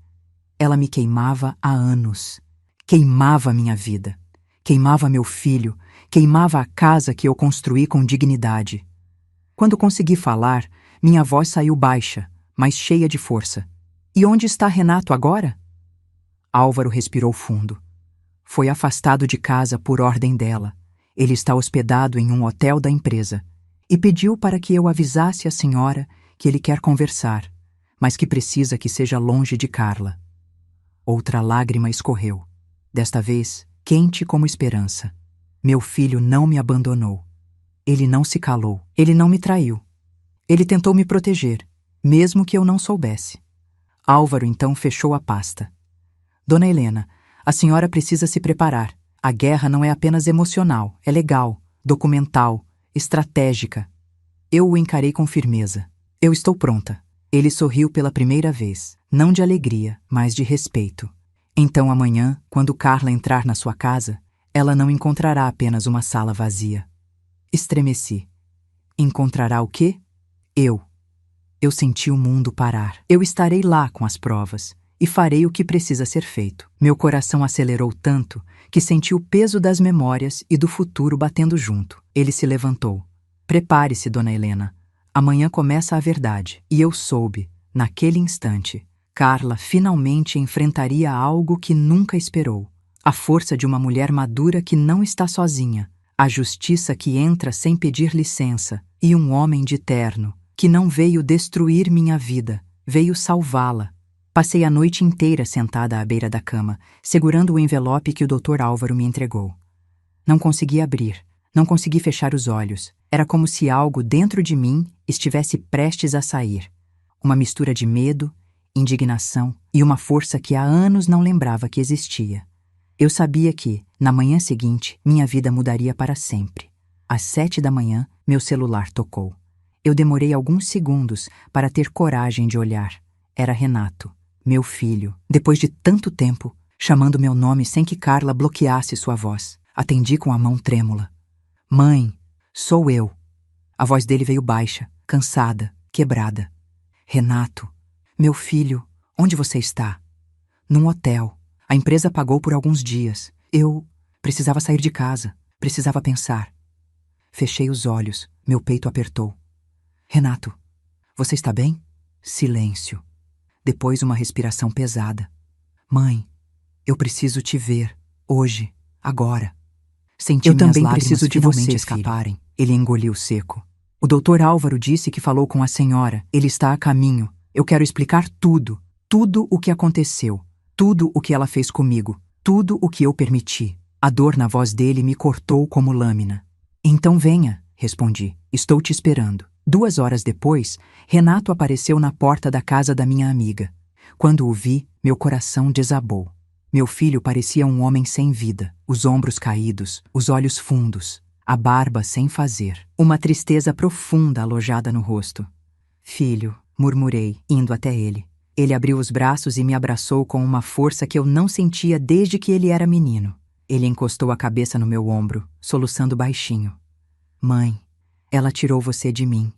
[SPEAKER 1] ela me queimava há anos. Queimava minha vida, queimava meu filho, queimava a casa que eu construí com dignidade. Quando consegui falar, minha voz saiu baixa, mas cheia de força. E onde está Renato agora? Álvaro respirou fundo. Foi afastado de casa por ordem dela. Ele está hospedado em um hotel da empresa e pediu para que eu avisasse a senhora que ele quer conversar, mas que precisa que seja longe de Carla. Outra lágrima escorreu, desta vez quente como esperança. Meu filho não me abandonou. Ele não se calou. Ele não me traiu. Ele tentou me proteger, mesmo que eu não soubesse. Álvaro então fechou a pasta. Dona Helena, a senhora precisa se preparar. A guerra não é apenas emocional, é legal, documental, estratégica. Eu o encarei com firmeza. Eu estou pronta. Ele sorriu pela primeira vez, não de alegria, mas de respeito. Então amanhã, quando Carla entrar na sua casa, ela não encontrará apenas uma sala vazia. Estremeci. Encontrará o quê? Eu. Eu senti o mundo parar. Eu estarei lá com as provas e farei o que precisa ser feito. Meu coração acelerou tanto que senti o peso das memórias e do futuro batendo junto. Ele se levantou. Prepare-se, Dona Helena. Amanhã começa a verdade. E eu soube, naquele instante, Carla finalmente enfrentaria algo que nunca esperou. A força de uma mulher madura que não está sozinha, a justiça que entra sem pedir licença e um homem de terno que não veio destruir minha vida, veio salvá-la. Passei a noite inteira sentada à beira da cama, segurando o envelope que o Dr. Álvaro me entregou. Não consegui abrir, não consegui fechar os olhos. Era como se algo dentro de mim estivesse prestes a sair. Uma mistura de medo, indignação e uma força que há anos não lembrava que existia. Eu sabia que, na manhã seguinte, minha vida mudaria para sempre. Às 7 da manhã, meu celular tocou. Eu demorei alguns segundos para ter coragem de olhar. Era Renato, meu filho, depois de tanto tempo, chamando meu nome sem que Carla bloqueasse sua voz. Atendi com a mão trêmula. Mãe, sou eu. A voz dele veio baixa, cansada, quebrada. Renato, meu filho, onde você está? Num hotel. A empresa pagou por alguns dias. Eu precisava sair de casa, precisava pensar. Fechei os olhos, meu peito apertou. Renato, você está bem? Silêncio. Depois uma respiração pesada. Mãe, eu preciso te ver, hoje, agora. Senti eu também preciso de você escaparem. Ele engoliu seco. O Dr. Álvaro disse que falou com a senhora. Ele está a caminho. Eu quero explicar tudo. Tudo o que aconteceu. Tudo o que ela fez comigo. Tudo o que eu permiti. A dor na voz dele me cortou como lâmina. Então venha, respondi. Estou te esperando. 2 horas depois, Renato apareceu na porta da casa da minha amiga. Quando o vi, meu coração desabou. Meu filho parecia um homem sem vida, os ombros caídos, os olhos fundos, a barba sem fazer, uma tristeza profunda alojada no rosto. Filho, murmurei, indo até ele. Ele abriu os braços e me abraçou com uma força que eu não sentia desde que ele era menino. Ele encostou a cabeça no meu ombro, soluçando baixinho. Mãe, ela tirou você de mim.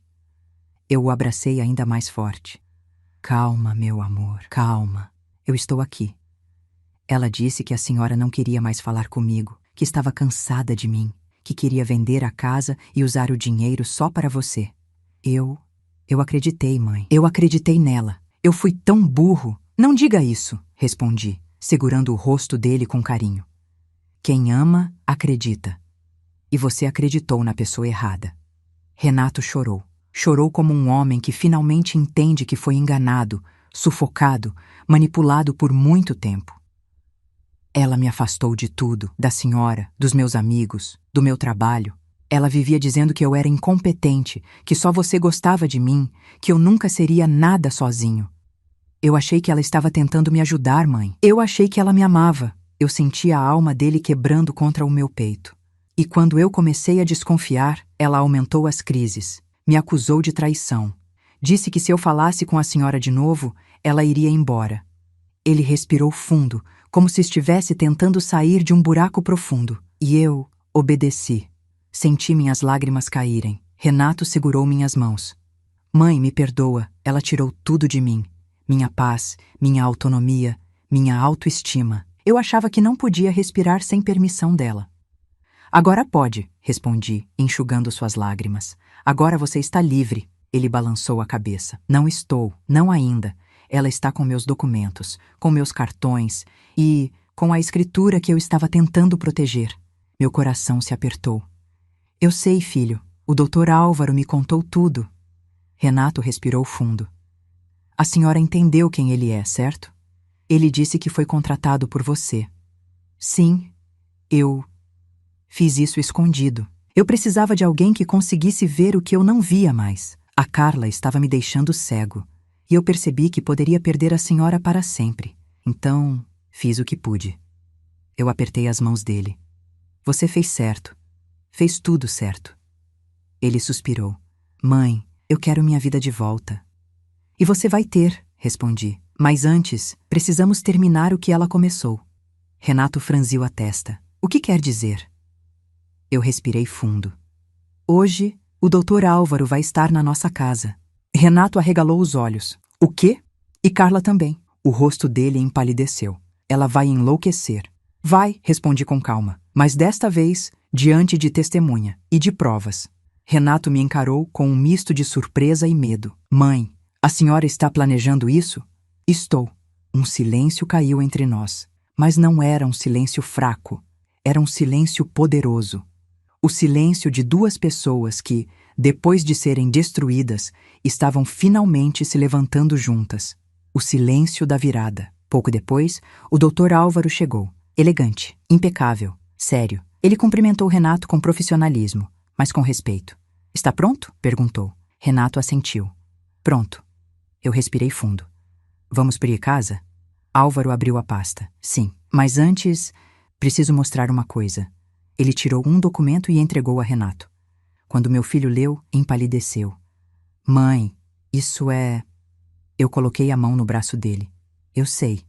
[SPEAKER 1] Eu o abracei ainda mais forte. Calma, meu amor, calma. Eu estou aqui. Ela disse que a senhora não queria mais falar comigo, que estava cansada de mim, que queria vender a casa e usar o dinheiro só para você. Eu acreditei, mãe. Eu acreditei nela. Eu fui tão burro. Não diga isso, respondi, segurando o rosto dele com carinho. Quem ama, acredita. E você acreditou na pessoa errada. Renato chorou. Chorou como um homem que finalmente entende que foi enganado, sufocado, manipulado por muito tempo. Ela me afastou de tudo, da senhora, dos meus amigos, do meu trabalho. Ela vivia dizendo que eu era incompetente, que só você gostava de mim, que eu nunca seria nada sozinho. Eu achei que ela estava tentando me ajudar, mãe. Eu achei que ela me amava. Eu sentia a alma dele quebrando contra o meu peito. E quando eu comecei a desconfiar, ela aumentou as crises. Me acusou de traição. Disse que se eu falasse com a senhora de novo, ela iria embora. Ele respirou fundo, como se estivesse tentando sair de um buraco profundo. E eu obedeci. Senti minhas lágrimas caírem. Renato segurou minhas mãos. Mãe, me perdoa, ela tirou tudo de mim. Minha paz, minha autonomia, minha autoestima. Eu achava que não podia respirar sem permissão dela. Agora pode, respondi, enxugando suas lágrimas. Agora você está livre. Ele balançou a cabeça. Não estou, não ainda. Ela está com meus documentos, com meus cartões e com a escritura que eu estava tentando proteger. Meu coração se apertou. Eu sei, filho. O Dr. Álvaro me contou tudo. Renato respirou fundo. A senhora entendeu quem ele é, certo? Ele disse que foi contratado por você. Sim, eu fiz isso escondido. Eu precisava de alguém que conseguisse ver o que eu não via mais. A Carla estava me deixando cego, e eu percebi que poderia perder a senhora para sempre. Então, fiz o que pude. Eu apertei as mãos dele. Você fez certo. Fez tudo certo. Ele suspirou. Mãe, eu quero minha vida de volta. E você vai ter, respondi. Mas antes, precisamos terminar o que ela começou. Renato franziu a testa. O que quer dizer? Eu respirei fundo. Hoje, o Dr. Álvaro vai estar na nossa casa. Renato arregalou os olhos. O quê? E Carla também. O rosto dele empalideceu. Ela vai enlouquecer. Vai, respondi com calma. Mas desta vez, diante de testemunha e de provas. Renato me encarou com um misto de surpresa e medo. Mãe, a senhora está planejando isso? Estou. Um silêncio caiu entre nós. Mas não era um silêncio fraco. Era um silêncio poderoso. O silêncio de duas pessoas que, depois de serem destruídas, estavam finalmente se levantando juntas. O silêncio da virada. Pouco depois, o Dr. Álvaro chegou. Elegante, impecável, sério. Ele cumprimentou Renato com profissionalismo, mas com respeito. Está pronto? Perguntou. Renato assentiu. Pronto. Eu respirei fundo. Vamos para casa? Álvaro abriu a pasta. Sim, mas antes, preciso mostrar uma coisa. Ele tirou um documento e entregou a Renato. Quando meu filho leu, empalideceu. Mãe, isso é... Eu coloquei a mão no braço dele. Eu sei.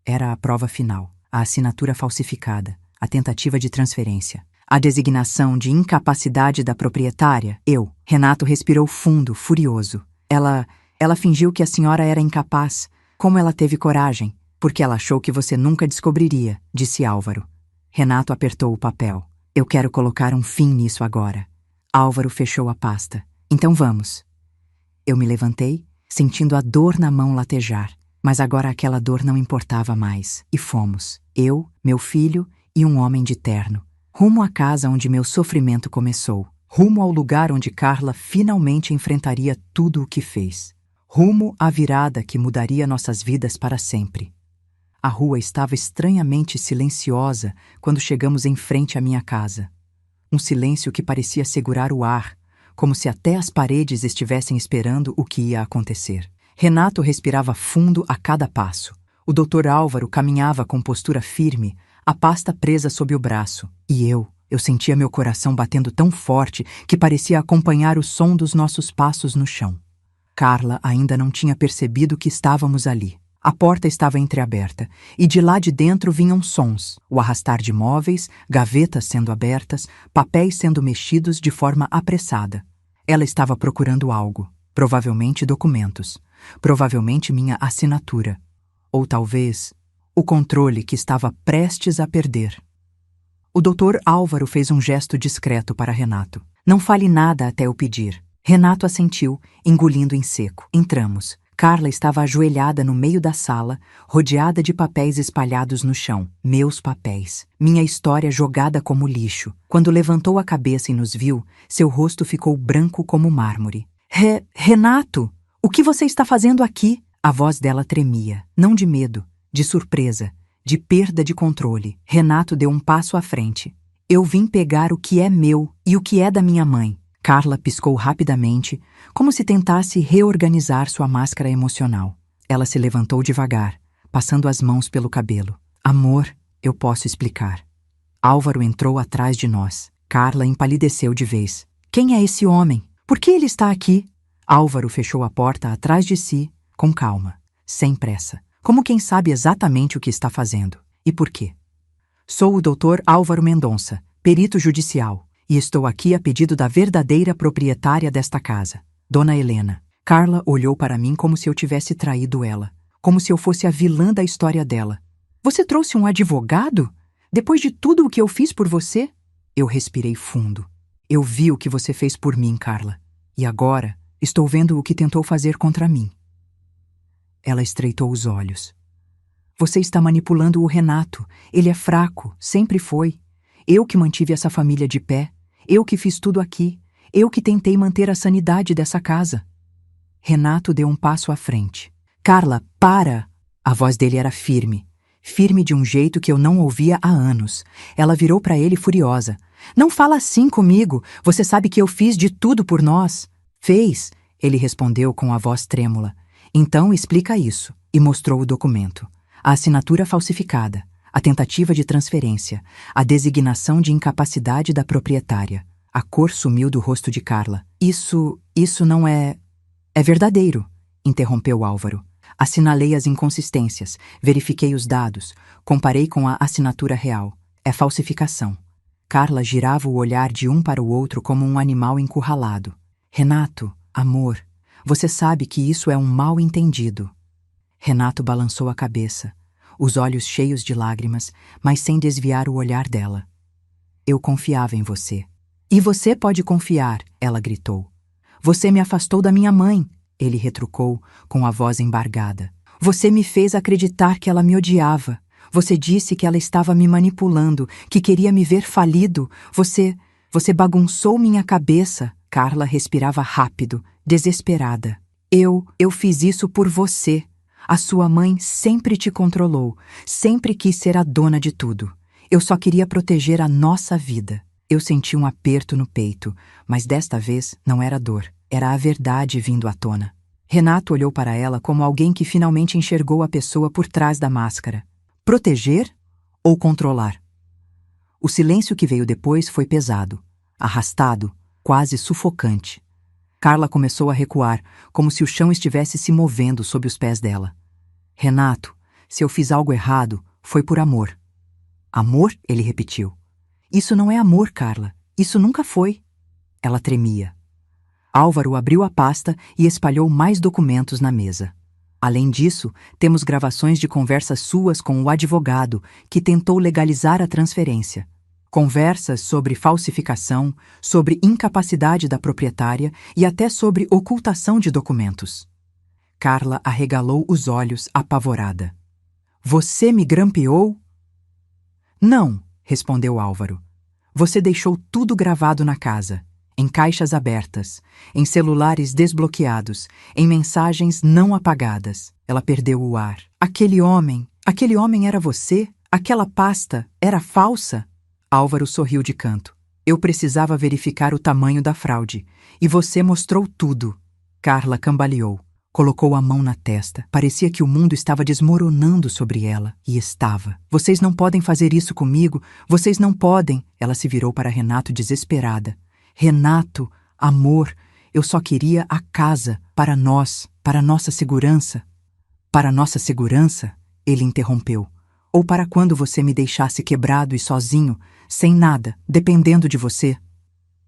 [SPEAKER 1] Era a prova final, a assinatura falsificada, a tentativa de transferência, a designação de incapacidade da proprietária. Renato respirou fundo, furioso. Ela fingiu que a senhora era incapaz. Como ela teve coragem? Porque ela achou que você nunca descobriria, disse Álvaro. Renato apertou o papel. Eu quero colocar um fim nisso agora. Álvaro fechou a pasta. Então vamos. Eu me levantei, sentindo a dor na mão latejar. Mas agora aquela dor não importava mais. E fomos. Eu, meu filho e um homem de terno. Rumo à casa onde meu sofrimento começou. Rumo ao lugar onde Carla finalmente enfrentaria tudo o que fez. Rumo à virada que mudaria nossas vidas para sempre. A rua estava estranhamente silenciosa quando chegamos em frente à minha casa. Um silêncio que parecia segurar o ar, como se até as paredes estivessem esperando o que ia acontecer. Renato respirava fundo a cada passo. O Dr. Álvaro caminhava com postura firme, a pasta presa sob o braço. E eu sentia meu coração batendo tão forte que parecia acompanhar o som dos nossos passos no chão. Carla ainda não tinha percebido que estávamos ali. A porta estava entreaberta, e de lá de dentro vinham sons, o arrastar de móveis, gavetas sendo abertas, papéis sendo mexidos de forma apressada. Ela estava procurando algo, provavelmente documentos, provavelmente minha assinatura, ou talvez o controle que estava prestes a perder. O Dr. Álvaro fez um gesto discreto para Renato. Não fale nada até eu pedir. Renato assentiu, engolindo em seco. Entramos. Carla estava ajoelhada no meio da sala, rodeada de papéis espalhados no chão. Meus papéis. Minha história jogada como lixo. Quando levantou a cabeça e nos viu, seu rosto ficou branco como mármore. Renato, o que você está fazendo aqui? A voz dela tremia, não de medo, de surpresa, de perda de controle. Renato deu um passo à frente. Eu vim pegar o que é meu e o que é da minha mãe. Carla piscou rapidamente, como se tentasse reorganizar sua máscara emocional. Ela se levantou devagar, passando as mãos pelo cabelo. Amor, eu posso explicar. Álvaro entrou atrás de nós. Carla empalideceu de vez. Quem é esse homem? Por que ele está aqui? Álvaro fechou a porta atrás de si, com calma, sem pressa. como quem sabe exatamente o que está fazendo. E por quê? Sou o Dr. Álvaro Mendonça, perito judicial, e estou aqui a pedido da verdadeira proprietária desta casa, Dona Helena. Carla olhou para mim como se eu tivesse traído ela, como se eu fosse a vilã da história dela. Você trouxe um advogado? Depois de tudo o que eu fiz por você? Eu respirei fundo. Eu vi o que você fez por mim, Carla. E agora estou vendo o que tentou fazer contra mim. Ela estreitou os olhos. Você está manipulando o Renato. Ele é fraco, sempre foi. Eu que mantive essa família de pé. Eu que fiz tudo aqui. Eu que tentei manter a sanidade dessa casa. Renato deu um passo à frente. Carla, para! A voz dele era firme. Firme de um jeito que eu não ouvia há anos. Ela virou para ele furiosa. Não fala assim comigo. Você sabe que eu fiz de tudo por nós. Fez, ele respondeu com a voz trêmula. Então explica isso. E mostrou o documento. A assinatura falsificada, a tentativa de transferência, a designação de incapacidade da proprietária. A cor sumiu do rosto de Carla. Isso não é... É verdadeiro, interrompeu Álvaro. Assinalei as inconsistências, verifiquei os dados, comparei com a assinatura real. É falsificação. Carla girava o olhar de um para o outro como um animal encurralado. Renato, amor, você sabe que isso é um mal-entendido. Renato balançou a cabeça, os olhos cheios de lágrimas, mas sem desviar o olhar dela. Eu confiava em você. E você pode confiar, ela gritou. Você me afastou da minha mãe, ele retrucou, com a voz embargada. Você me fez acreditar que ela me odiava. Você disse que ela estava me manipulando, que queria me ver falido. Você bagunçou minha cabeça. Carla respirava rápido, desesperada. Eu fiz isso por você. A sua mãe sempre te controlou, sempre quis ser a dona de tudo. Eu só queria proteger a nossa vida. Eu senti um aperto no peito, mas desta vez não era dor, era a verdade vindo à tona. Renato olhou para ela como alguém que finalmente enxergou a pessoa por trás da máscara. Proteger ou controlar? O silêncio que veio depois foi pesado, arrastado, quase sufocante. Carla começou a recuar, como se o chão estivesse se movendo sob os pés dela. Renato, se eu fiz algo errado, foi por amor. Amor? Ele repetiu. Isso não é amor, Carla. Isso nunca foi. Ela tremia. Álvaro abriu a pasta e espalhou mais documentos na mesa. Além disso, temos gravações de conversas suas com o advogado que tentou legalizar a transferência. Conversas sobre falsificação, sobre incapacidade da proprietária e até sobre ocultação de documentos. Carla arregalou os olhos, apavorada. Você me grampeou? Não, respondeu Álvaro. Você deixou tudo gravado na casa, em caixas abertas, em celulares desbloqueados, em mensagens não apagadas. Ela perdeu o ar. Aquele homem era você? Aquela pasta era falsa? Álvaro sorriu de canto. Eu precisava verificar o tamanho da fraude, e você mostrou tudo. Carla cambaleou. Colocou a mão na testa. Parecia que o mundo estava desmoronando sobre ela. E estava. Vocês não podem fazer isso comigo. Vocês não podem. Ela se virou para Renato desesperada. Renato, amor, eu só queria a casa, para nós, para nossa segurança. Para nossa segurança? Ele interrompeu. Ou para quando você me deixasse quebrado e sozinho, sem nada, dependendo de você?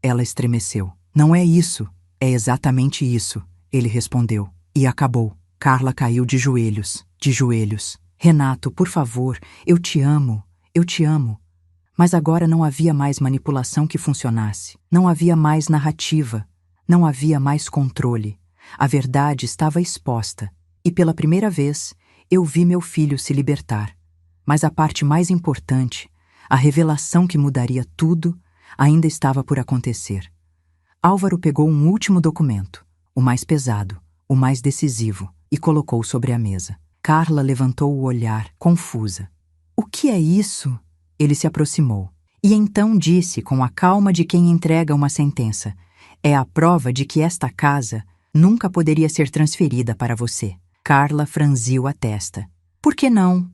[SPEAKER 1] Ela estremeceu. Não é isso. É exatamente isso, ele respondeu. E acabou. Carla caiu de joelhos, de joelhos. Renato, por favor, eu te amo, eu te amo. Mas agora não havia mais manipulação que funcionasse. Não havia mais narrativa. Não havia mais controle. A verdade estava exposta. E pela primeira vez, eu vi meu filho se libertar. Mas a parte mais importante, a revelação que mudaria tudo, ainda estava por acontecer. Álvaro pegou um último documento, o mais pesado, o mais decisivo, e colocou sobre a mesa. Carla levantou o olhar, confusa. O que é isso? Ele se aproximou. E então disse com a calma de quem entrega uma sentença. É a prova de que esta casa nunca poderia ser transferida para você. Carla franziu a testa. Por que não?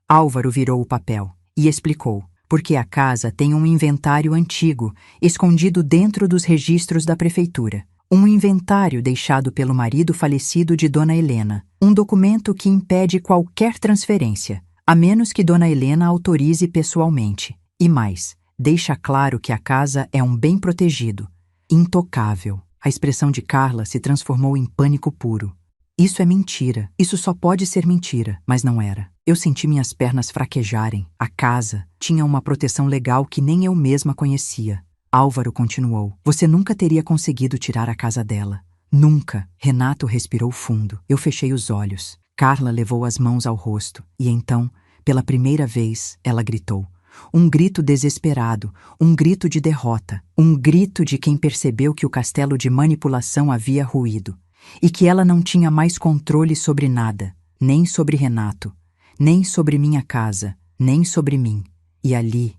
[SPEAKER 1] Álvaro virou o papel e explicou. Porque a casa tem um inventário antigo, escondido dentro dos registros da prefeitura. Um inventário deixado pelo marido falecido de Dona Helena. Um documento que impede qualquer transferência, a menos que Dona Helena autorize pessoalmente. E mais, deixa claro que a casa é um bem protegido, intocável. A expressão de Carla se transformou em pânico puro. Isso é mentira. Isso só pode ser mentira, mas não era. Eu senti minhas pernas fraquejarem. A casa tinha uma proteção legal que nem eu mesma conhecia. Álvaro continuou. Você nunca teria conseguido tirar a casa dela. Nunca. Renato respirou fundo. Eu fechei os olhos. Carla levou as mãos ao rosto. E então, pela primeira vez, ela gritou. Um grito desesperado, um grito de derrota, um grito de quem percebeu que o castelo de manipulação havia ruído e que ela não tinha mais controle sobre nada, nem sobre Renato, nem sobre minha casa, nem sobre mim. E ali,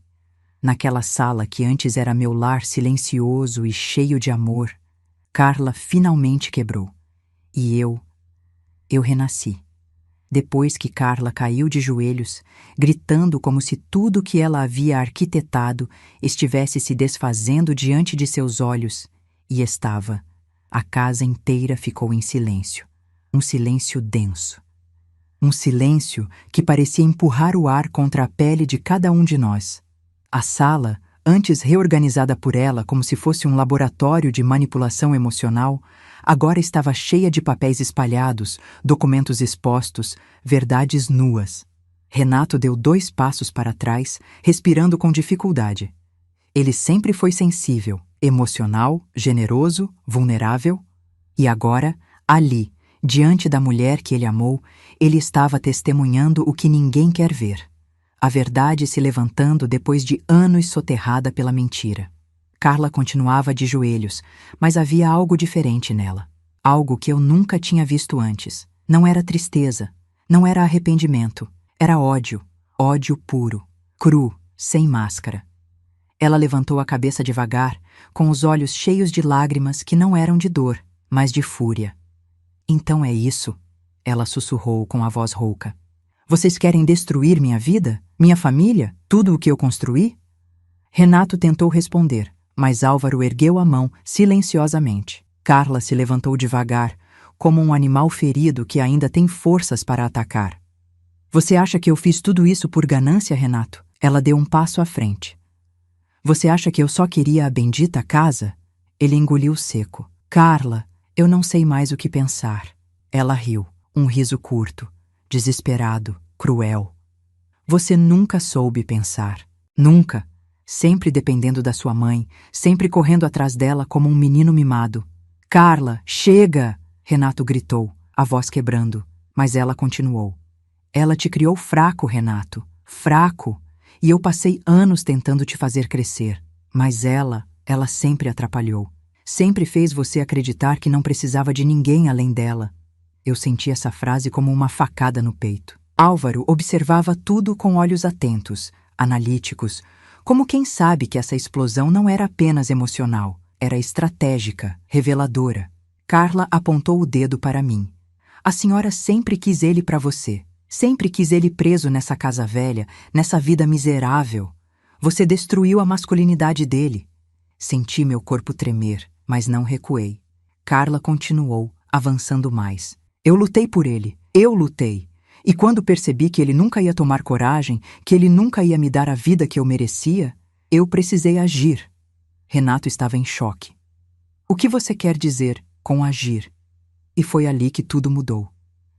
[SPEAKER 1] naquela sala que antes era meu lar silencioso e cheio de amor, Carla finalmente quebrou. E eu renasci. Depois que Carla caiu de joelhos, gritando como se tudo que ela havia arquitetado estivesse se desfazendo diante de seus olhos, e estava. A casa inteira ficou em silêncio. Um silêncio denso. Um silêncio que parecia empurrar o ar contra a pele de cada um de nós. A sala, antes reorganizada por ela como se fosse um laboratório de manipulação emocional, agora estava cheia de papéis espalhados, documentos expostos, verdades nuas. Renato deu 2 passos para trás, respirando com dificuldade. Ele sempre foi sensível, emocional, generoso, vulnerável. E agora, ali, diante da mulher que ele amou, ele estava testemunhando o que ninguém quer ver. A verdade se levantando depois de anos soterrada pela mentira. Carla continuava de joelhos, mas havia algo diferente nela. Algo que eu nunca tinha visto antes. Não era tristeza, não era arrependimento. Era ódio, ódio puro, cru, sem máscara. Ela levantou a cabeça devagar, com os olhos cheios de lágrimas que não eram de dor, mas de fúria. Então é isso, ela sussurrou com a voz rouca. Vocês querem destruir minha vida? Minha família? Tudo o que eu construí? Renato tentou responder, mas Álvaro ergueu a mão silenciosamente. Carla se levantou devagar, como um animal ferido que ainda tem forças para atacar. Você acha que eu fiz tudo isso por ganância, Renato? Ela deu um passo à frente. Você acha que eu só queria a bendita casa? Ele engoliu seco. Carla, eu não sei mais o que pensar. Ela riu, um riso curto, desesperado, cruel. Você nunca soube pensar. Nunca. Sempre dependendo da sua mãe, sempre correndo atrás dela como um menino mimado. Carla, chega! Renato gritou, a voz quebrando, mas ela continuou. Ela te criou fraco, Renato. Fraco. E eu passei anos tentando te fazer crescer. Mas ela sempre atrapalhou. Sempre fez você acreditar que não precisava de ninguém além dela. Eu senti essa frase como uma facada no peito. Álvaro observava tudo com olhos atentos, analíticos, como quem sabe que essa explosão não era apenas emocional, era estratégica, reveladora. Carla apontou o dedo para mim. A senhora sempre quis ele para você. Sempre quis ele preso nessa casa velha, nessa vida miserável. Você destruiu a masculinidade dele. Senti meu corpo tremer, mas não recuei. Carla continuou, avançando mais. Eu lutei por ele. Eu lutei. E quando percebi que ele nunca ia tomar coragem, que ele nunca ia me dar a vida que eu merecia, eu precisei agir. Renato estava em choque. O que você quer dizer com agir? E foi ali que tudo mudou.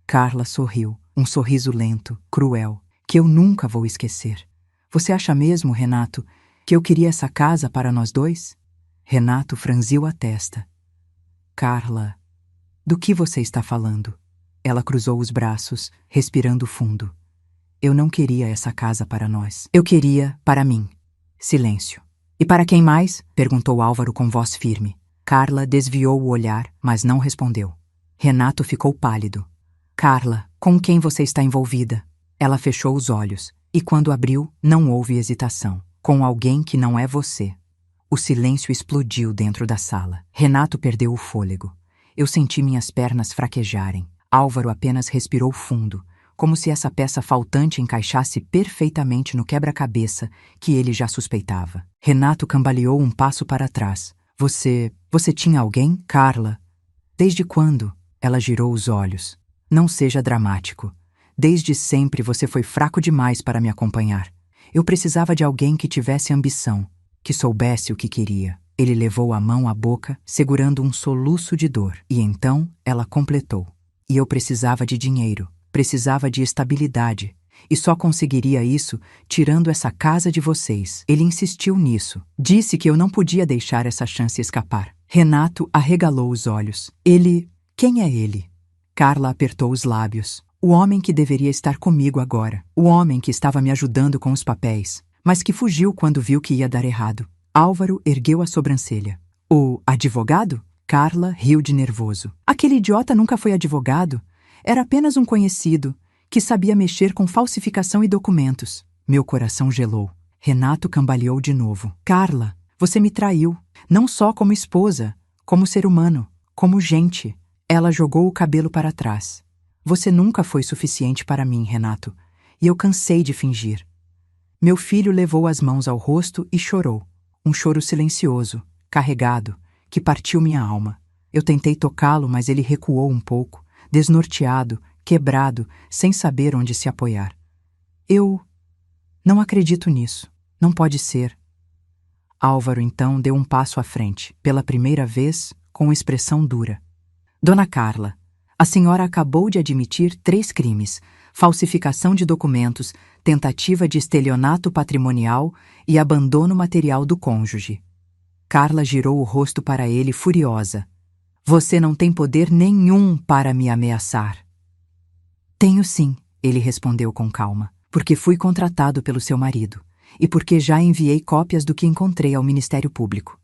[SPEAKER 1] Carla sorriu, um sorriso lento, cruel, que eu nunca vou esquecer. Você acha mesmo, Renato, que eu queria essa casa para nós dois? Renato franziu a testa. Carla, do que você está falando? Ela cruzou os braços, respirando fundo. Eu não queria essa casa para nós. Eu queria para mim. Silêncio. E para quem mais? Perguntou Álvaro com voz firme. Carla desviou o olhar, mas não respondeu. Renato ficou pálido. Carla, com quem você está envolvida? Ela fechou os olhos, e quando abriu, não houve hesitação. Com alguém que não é você. O silêncio explodiu dentro da sala. Renato perdeu o fôlego. Eu senti minhas pernas fraquejarem. Álvaro apenas respirou fundo, como se essa peça faltante encaixasse perfeitamente no quebra-cabeça que ele já suspeitava. Renato cambaleou um passo para trás. Você Você tinha alguém, Carla? Desde quando? Ela girou os olhos. Não seja dramático. Desde sempre você foi fraco demais para me acompanhar. Eu precisava de alguém que tivesse ambição, que soubesse o que queria. Ele levou a mão à boca, segurando um soluço de dor. E então ela completou. E eu precisava de dinheiro, precisava de estabilidade. E só conseguiria isso tirando essa casa de vocês. Ele insistiu nisso. Disse que eu não podia deixar essa chance escapar. Renato arregalou os olhos. Ele... Quem é ele? Carla apertou os lábios. O homem que deveria estar comigo agora. O homem que estava me ajudando com os papéis, mas que fugiu quando viu que ia dar errado. Álvaro ergueu a sobrancelha. O advogado? Carla riu de nervoso. Aquele idiota nunca foi advogado. Era apenas um conhecido que sabia mexer com falsificação e documentos. Meu coração gelou. Renato cambaleou de novo. Carla, você me traiu. Não só como esposa, como ser humano, como gente. Ela jogou o cabelo para trás. Você nunca foi suficiente para mim, Renato, e eu cansei de fingir. Meu filho levou as mãos ao rosto e chorou. Um choro silencioso, carregado, que partiu minha alma. Eu tentei tocá-lo, mas ele recuou um pouco, desnorteado, quebrado, sem saber onde se apoiar. Eu não acredito nisso. Não pode ser. Álvaro então deu um passo à frente, pela primeira vez, com expressão dura. Dona Carla, a senhora acabou de admitir 3 crimes: falsificação de documentos, tentativa de estelionato patrimonial e abandono material do cônjuge. Carla girou o rosto para ele furiosa. Você não tem poder nenhum para me ameaçar. Tenho sim, ele respondeu com calma, porque fui contratado pelo seu marido e porque já enviei cópias do que encontrei ao Ministério Público.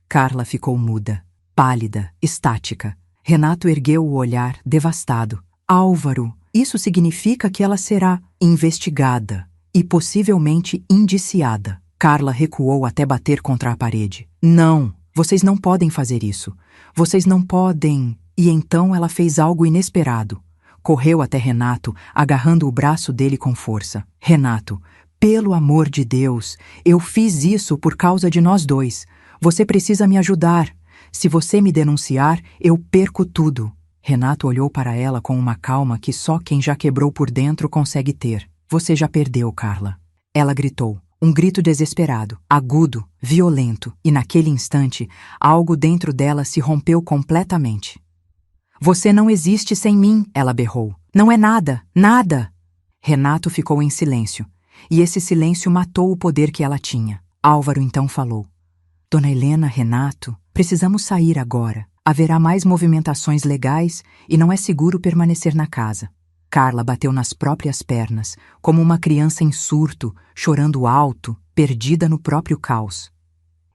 [SPEAKER 1] Carla ficou muda, pálida, estática. Renato ergueu o olhar, devastado. Álvaro, isso significa que ela será investigada e possivelmente indiciada. Carla recuou até bater contra a parede. Não, vocês não podem fazer isso. Vocês não podem... E então ela fez algo inesperado. Correu até Renato, agarrando o braço dele com força. Renato, pelo amor de Deus, eu fiz isso por causa de nós dois. Você precisa me ajudar. Se você me denunciar, eu perco tudo. Renato olhou para ela com uma calma que só quem já quebrou por dentro consegue ter. Você já perdeu, Carla. Ela gritou. Um grito desesperado, agudo, violento, e naquele instante, algo dentro dela se rompeu completamente. Você não existe sem mim, ela berrou. Não é nada, nada. Renato ficou em silêncio, e esse silêncio matou o poder que ela tinha. Álvaro então falou. Dona Helena, Renato, precisamos sair agora. Haverá mais movimentações legais e não é seguro permanecer na casa. Carla bateu nas próprias pernas, como uma criança em surto, chorando alto, perdida no próprio caos.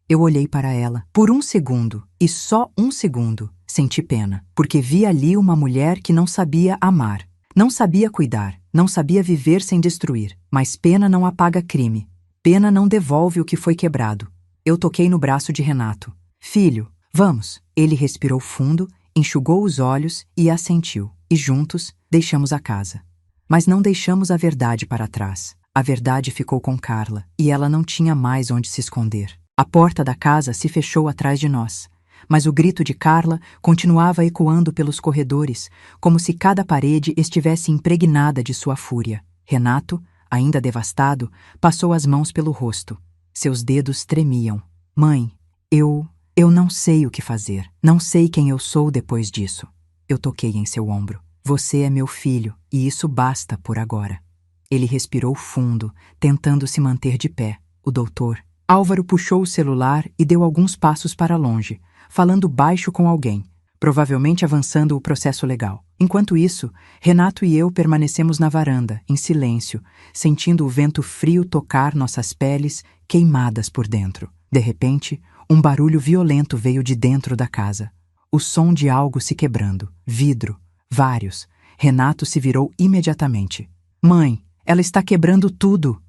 [SPEAKER 1] Eu olhei para ela. Por um segundo, e só um segundo, senti pena, porque vi ali uma mulher que não sabia amar, não sabia cuidar, não sabia viver sem destruir. Mas pena não apaga crime. Pena não devolve o que foi quebrado. Eu toquei no braço de Renato. Filho, vamos. Ele respirou fundo, enxugou os olhos e assentiu. E juntos, deixamos a casa. Mas não deixamos a verdade para trás. A verdade ficou com Carla, e ela não tinha mais onde se esconder. A porta da casa se fechou atrás de nós, mas o grito de Carla continuava ecoando pelos corredores, como se cada parede estivesse impregnada de sua fúria. Renato, ainda devastado, passou as mãos pelo rosto. Seus dedos tremiam. Mãe, eu não sei o que fazer. Não sei quem eu sou depois disso. Eu toquei em seu ombro. Você é meu filho, e isso basta por agora. Ele respirou fundo, tentando se manter de pé. O doutor. Álvaro puxou o celular e deu alguns passos para longe, falando baixo com alguém, provavelmente avançando o processo legal. Enquanto isso, Renato e eu permanecemos na varanda, em silêncio, sentindo o vento frio tocar nossas peles queimadas por dentro. De repente, um barulho violento veio de dentro da casa. O som de algo se quebrando. Vidro. Vários. Renato se virou imediatamente. Mãe, ela está quebrando tudo.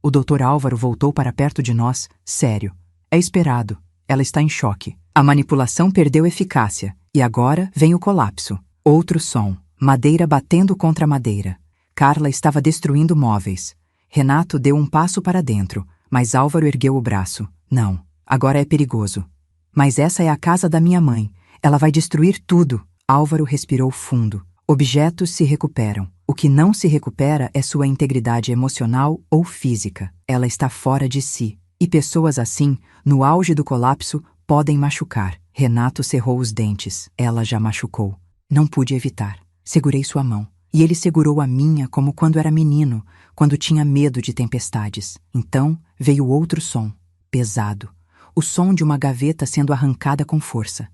[SPEAKER 1] O doutor Álvaro voltou para perto de nós, sério. É esperado. Ela está em choque. A manipulação perdeu eficácia, e agora vem o colapso. Outro som. Madeira batendo contra madeira. Carla estava destruindo móveis. Renato deu um passo para dentro, mas Álvaro ergueu o braço. Não, agora é perigoso. Mas essa é a casa da minha mãe. Ela vai destruir tudo. Álvaro respirou fundo. Objetos se recuperam. O que não se recupera é sua integridade emocional ou física. Ela está fora de si. E pessoas assim, no auge do colapso, podem machucar. Renato cerrou os dentes. Ela já machucou. Não pude evitar. Segurei sua mão. E ele segurou a minha como quando era menino, quando tinha medo de tempestades. Então veio outro som, pesado. O som de uma gaveta sendo arrancada com força.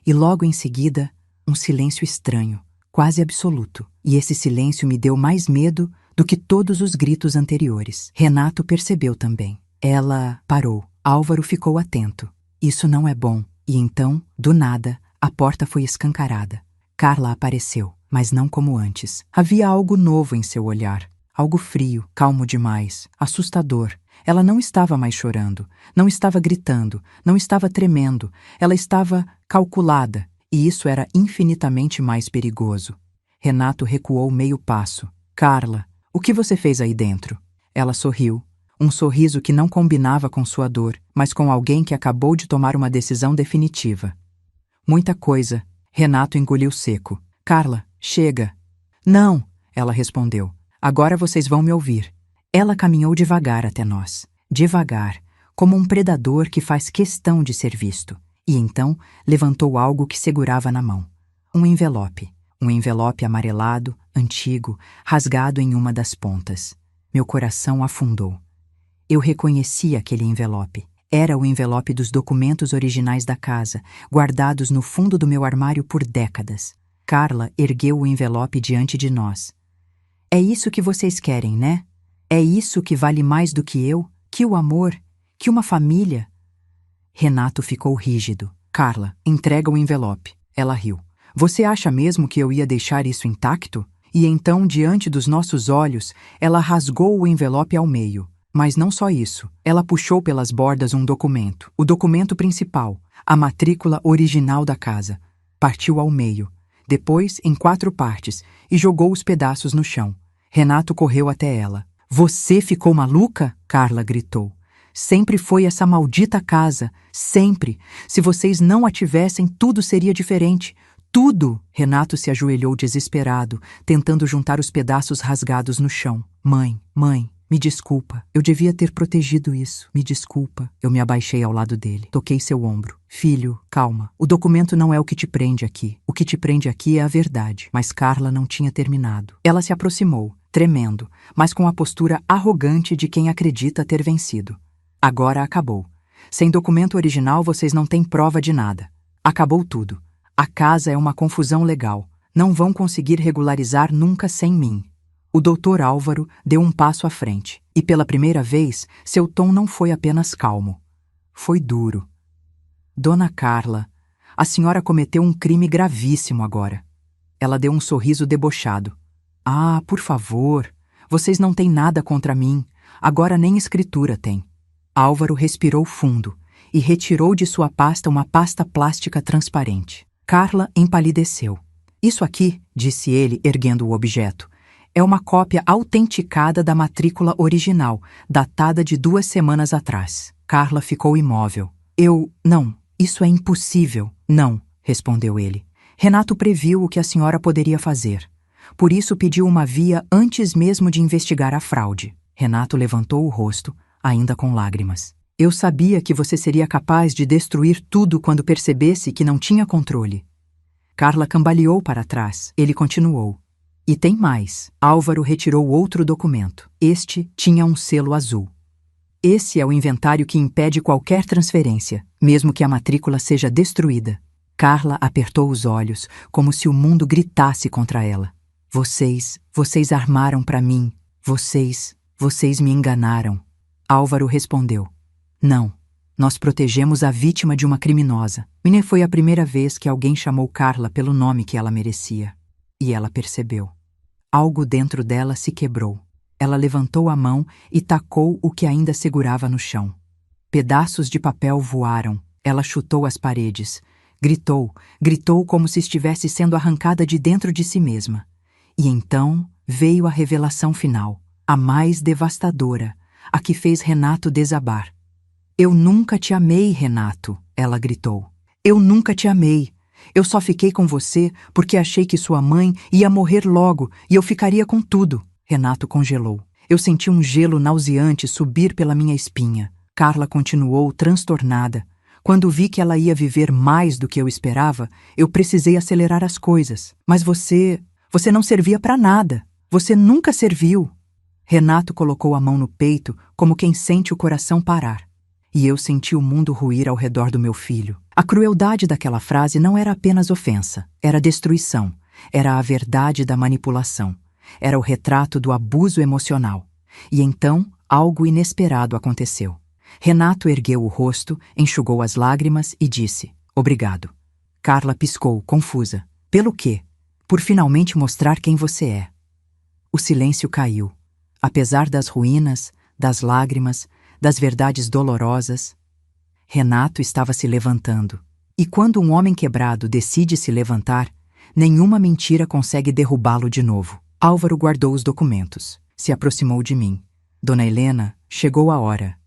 [SPEAKER 1] E logo em seguida, um silêncio estranho, quase absoluto. E esse silêncio me deu mais medo do que todos os gritos anteriores. Renato percebeu também. Ela parou. Álvaro ficou atento. Isso não é bom. E então, do nada, a porta foi escancarada. Carla apareceu, mas não como antes. Havia algo novo em seu olhar. Algo frio, calmo demais, assustador. Ela não estava mais chorando, não estava gritando, não estava tremendo. Ela estava calculada, e isso era infinitamente mais perigoso. Renato recuou meio passo. Carla, o que você fez aí dentro? Ela sorriu. Um sorriso que não combinava com sua dor, mas com alguém que acabou de tomar uma decisão definitiva. Muita coisa. Renato engoliu seco. Carla, chega. Não, ela respondeu. Agora vocês vão me ouvir. Ela caminhou devagar até nós. Devagar, como um predador que faz questão de ser visto. E então levantou algo que segurava na mão. Um envelope. Um envelope amarelado, antigo, rasgado em uma das pontas. Meu coração afundou. Eu reconheci aquele envelope. Era o envelope dos documentos originais da casa, guardados no fundo do meu armário por décadas. Carla ergueu o envelope diante de nós. É isso que vocês querem, né? É isso que vale mais do que eu, que o amor, que uma família? Renato ficou rígido. Carla, entrega o envelope. Ela riu. Você acha mesmo que eu ia deixar isso intacto? E então, diante dos nossos olhos, ela rasgou o envelope ao meio. Mas não só isso. Ela puxou pelas bordas um documento. O documento principal, a matrícula original da casa. Partiu ao meio. Depois, em 4 partes, e jogou os pedaços no chão. Renato correu até ela. Você ficou maluca? Carla gritou. Sempre foi essa maldita casa. Sempre. Se vocês não a tivessem, tudo seria diferente. Tudo! Renato se ajoelhou desesperado, tentando juntar os pedaços rasgados no chão. Mãe, me desculpa. Eu devia ter protegido isso. Me desculpa. Eu me abaixei ao lado dele. Toquei seu ombro. Filho, calma. O documento não é o que te prende aqui. O que te prende aqui é a verdade. Mas Carla não tinha terminado. Ela se aproximou, tremendo, mas com a postura arrogante de quem acredita ter vencido. Agora acabou. Sem documento original, vocês não têm prova de nada. Acabou tudo. A casa é uma confusão legal. Não vão conseguir regularizar nunca sem mim. O doutor Álvaro deu um passo à frente, e pela primeira vez, seu tom não foi apenas calmo. Foi duro. Dona Carla, a senhora cometeu um crime gravíssimo agora. Ela deu um sorriso debochado. Ah, por favor, vocês não têm nada contra mim. Agora nem escritura tem. Álvaro respirou fundo e retirou de sua pasta uma pasta plástica transparente. Carla empalideceu. Isso aqui, disse ele, erguendo o objeto, é uma cópia autenticada da matrícula original, datada de 2 semanas atrás. Carla ficou imóvel. Não, isso é impossível. Não, respondeu ele. Renato previu o que a senhora poderia fazer. Por isso pediu uma via antes mesmo de investigar a fraude. Renato levantou o rosto, ainda com lágrimas. Eu sabia que você seria capaz de destruir tudo quando percebesse que não tinha controle. Carla cambaleou para trás. Ele continuou. E tem mais. Álvaro retirou outro documento. Este tinha um selo azul. Esse é o inventário que impede qualquer transferência, mesmo que a matrícula seja destruída. Carla apertou os olhos, como se o mundo gritasse contra ela. Vocês armaram para mim. Vocês me enganaram. Álvaro respondeu. Não. Nós protegemos a vítima de uma criminosa. E nem foi a primeira vez que alguém chamou Carla pelo nome que ela merecia. E ela percebeu. Algo dentro dela se quebrou. Ela levantou a mão e tacou o que ainda segurava no chão. Pedaços de papel voaram. Ela chutou as paredes. Gritou como se estivesse sendo arrancada de dentro de si mesma. E então veio a revelação final, a mais devastadora, a que fez Renato desabar. Eu nunca te amei, Renato, ela gritou. Eu nunca te amei. Eu só fiquei com você porque achei que sua mãe ia morrer logo e eu ficaria com tudo. Renato congelou. Eu senti um gelo nauseante subir pela minha espinha. Carla continuou transtornada. Quando vi que ela ia viver mais do que eu esperava, eu precisei acelerar as coisas. Mas você não servia para nada. Você nunca serviu. Renato colocou a mão no peito, como quem sente o coração parar. E eu senti o mundo ruir ao redor do meu filho. A crueldade daquela frase não era apenas ofensa, era destruição, era a verdade da manipulação, era o retrato do abuso emocional. E então, algo inesperado aconteceu. Renato ergueu o rosto, enxugou as lágrimas e disse: "Obrigado." Carla piscou, confusa. "Pelo quê?" "Por finalmente mostrar quem você é." O silêncio caiu. Apesar das ruínas, das lágrimas, das verdades dolorosas, Renato estava se levantando. E quando um homem quebrado decide se levantar, nenhuma mentira consegue derrubá-lo de novo. Álvaro guardou os documentos. Se aproximou de mim. "Dona Helena, chegou a hora."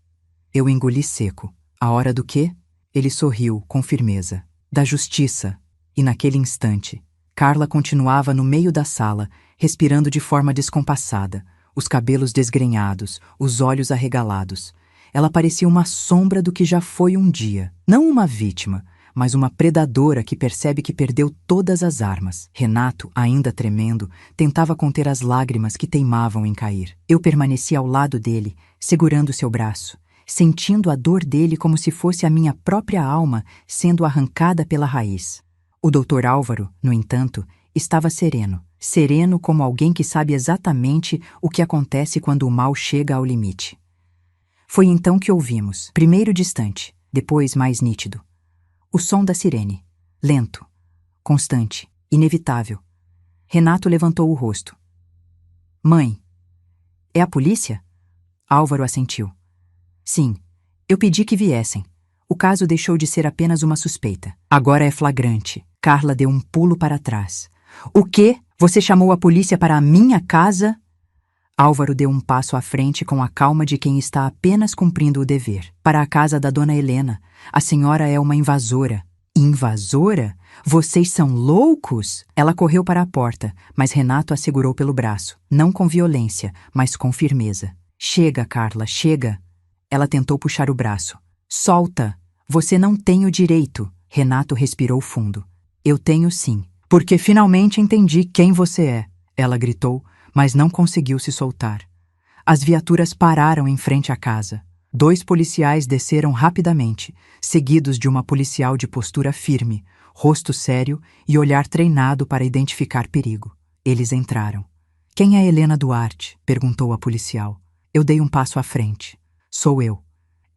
[SPEAKER 1] Eu engoli seco. "A hora do quê?" Ele sorriu, com firmeza. "Da justiça." E naquele instante, Carla continuava no meio da sala, respirando de forma descompassada, os cabelos desgrenhados, os olhos arregalados. Ela parecia uma sombra do que já foi um dia. Não uma vítima, mas uma predadora que percebe que perdeu todas as armas. Renato, ainda tremendo, tentava conter as lágrimas que teimavam em cair. Eu permaneci ao lado dele, segurando seu braço, sentindo a dor dele como se fosse a minha própria alma sendo arrancada pela raiz. O Dr. Álvaro, no entanto, estava sereno. Sereno como alguém que sabe exatamente o que acontece quando o mal chega ao limite. Foi então que ouvimos, primeiro distante, depois mais nítido, o som da sirene, lento, constante, inevitável. Renato levantou o rosto. "Mãe, é a polícia?" Álvaro assentiu. "Sim, eu pedi que viessem. O caso deixou de ser apenas uma suspeita. Agora é flagrante." Carla deu um pulo para trás. "O quê? Você chamou a polícia para a minha casa?" Álvaro deu um passo à frente com a calma de quem está apenas cumprindo o dever. "Para a casa da dona Helena. A senhora é uma invasora." "Invasora? Vocês são loucos?" Ela correu para a porta, mas Renato a segurou pelo braço, não com violência, mas com firmeza. "Chega, Carla, chega." Ela tentou puxar o braço. "Solta! Você não tem o direito." Renato respirou fundo. "Eu tenho sim, porque finalmente entendi quem você é." Ela gritou, mas não conseguiu se soltar. As viaturas pararam em frente à casa. 2 policiais desceram rapidamente, seguidos de uma policial de postura firme, rosto sério e olhar treinado para identificar perigo. Eles entraram. "Quem é Helena Duarte?" perguntou a policial. Eu dei um passo à frente. "Sou eu."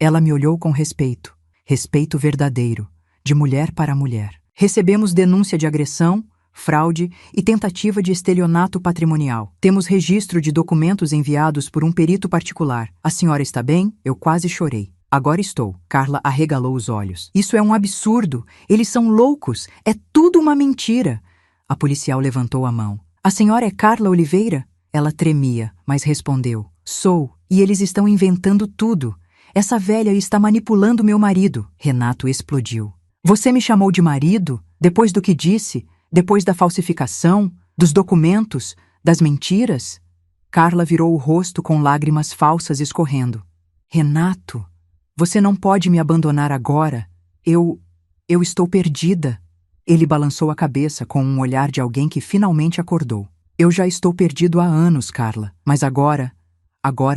[SPEAKER 1] Ela me olhou com respeito, respeito verdadeiro, de mulher para mulher. "Recebemos denúncia de agressão, fraude e tentativa de estelionato patrimonial. Temos registro de documentos enviados por um perito particular. A senhora está bem?" Eu quase chorei. "Agora estou." Carla arregalou os olhos. "Isso é um absurdo. Eles são loucos. É tudo uma mentira." A policial levantou a mão. "A senhora é Carla Oliveira?" Ela tremia, mas respondeu. "Sou, e eles estão inventando tudo. Essa velha está manipulando meu marido." Renato explodiu. "Você me chamou de marido? Depois do que disse? Depois da falsificação? Dos documentos? Das mentiras?" Carla virou o rosto com lágrimas falsas escorrendo. "Renato, você não pode me abandonar agora. Eu estou perdida." Ele balançou a cabeça com um olhar de alguém que finalmente acordou. "Eu já estou perdido há anos, Carla, mas agora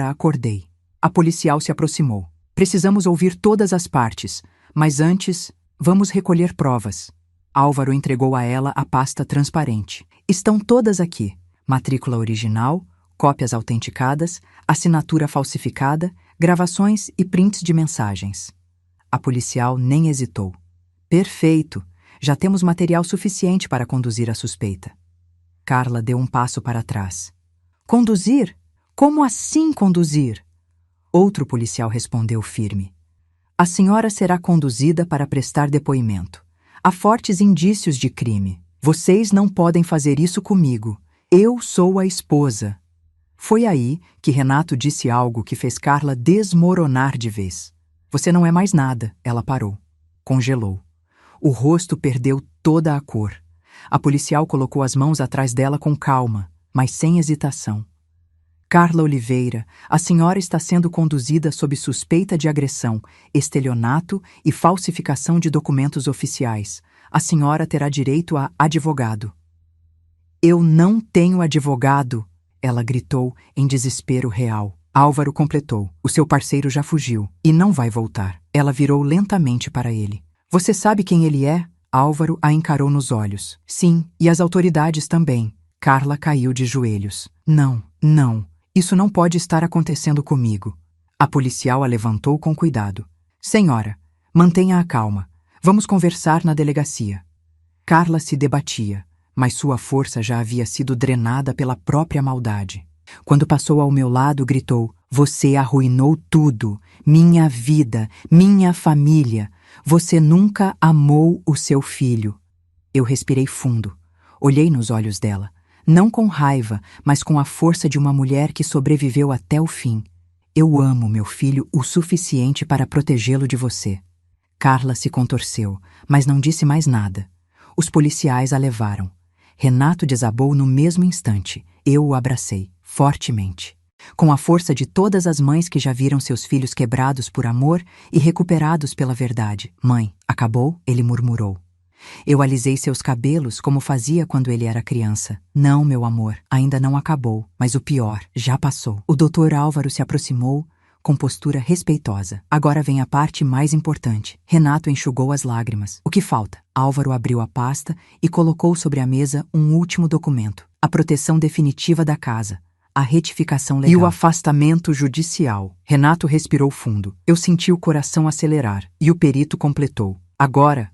[SPEAKER 1] acordei." A policial se aproximou. "Precisamos ouvir todas as partes, mas antes, vamos recolher provas." Álvaro entregou a ela a pasta transparente. "Estão todas aqui. Matrícula original, cópias autenticadas, assinatura falsificada, gravações e prints de mensagens." A policial nem hesitou. "Perfeito. Já temos material suficiente para conduzir a suspeita." Carla deu um passo para trás. "Conduzir? Como assim conduzir?" Outro policial respondeu firme. "A senhora será conduzida para prestar depoimento. Há fortes indícios de crime. Vocês não podem fazer isso comigo. Eu sou a esposa." Foi aí que Renato disse algo que fez Carla desmoronar de vez. "Você não é mais nada." Ela parou. Congelou. O rosto perdeu toda a cor. A policial colocou as mãos atrás dela com calma, mas sem hesitação. Carla Oliveira, a senhora está sendo conduzida sob suspeita de agressão, estelionato e falsificação de documentos oficiais. A senhora terá direito a advogado. Eu não tenho advogado, ela gritou em desespero real. Álvaro completou. O seu parceiro já fugiu e não vai voltar. Ela virou lentamente para ele. Você sabe quem ele é? Álvaro a encarou nos olhos. Sim, e as autoridades também. Carla caiu de joelhos. Não, não. Isso não pode estar acontecendo comigo. A policial a levantou com cuidado. Senhora, mantenha a calma. Vamos conversar na delegacia. Carla se debatia, mas sua força já havia sido drenada pela própria maldade. Quando passou ao meu lado, gritou: Você arruinou tudo. Minha vida, minha família. Você nunca amou o seu filho. Eu respirei fundo. Olhei nos olhos dela. Não com raiva, mas com a força de uma mulher que sobreviveu até o fim. Eu amo meu filho o suficiente para protegê-lo de você. Carla se contorceu, mas não disse mais nada. Os policiais a levaram. Renato desabou no mesmo instante. Eu o abracei, fortemente. Com a força de todas as mães que já viram seus filhos quebrados por amor e recuperados pela verdade. Mãe, acabou? Ele murmurou. Eu alisei seus cabelos como fazia quando ele era criança. Não, meu amor, ainda não acabou, mas o pior já passou. O Dr. Álvaro se aproximou com postura respeitosa. Agora vem a parte mais importante. Renato enxugou as lágrimas. O que falta? Álvaro abriu a pasta e colocou sobre a mesa um último documento. A proteção definitiva da casa. A retificação legal. E o afastamento judicial. Renato respirou fundo. Eu senti o coração acelerar. E o perito completou. Agora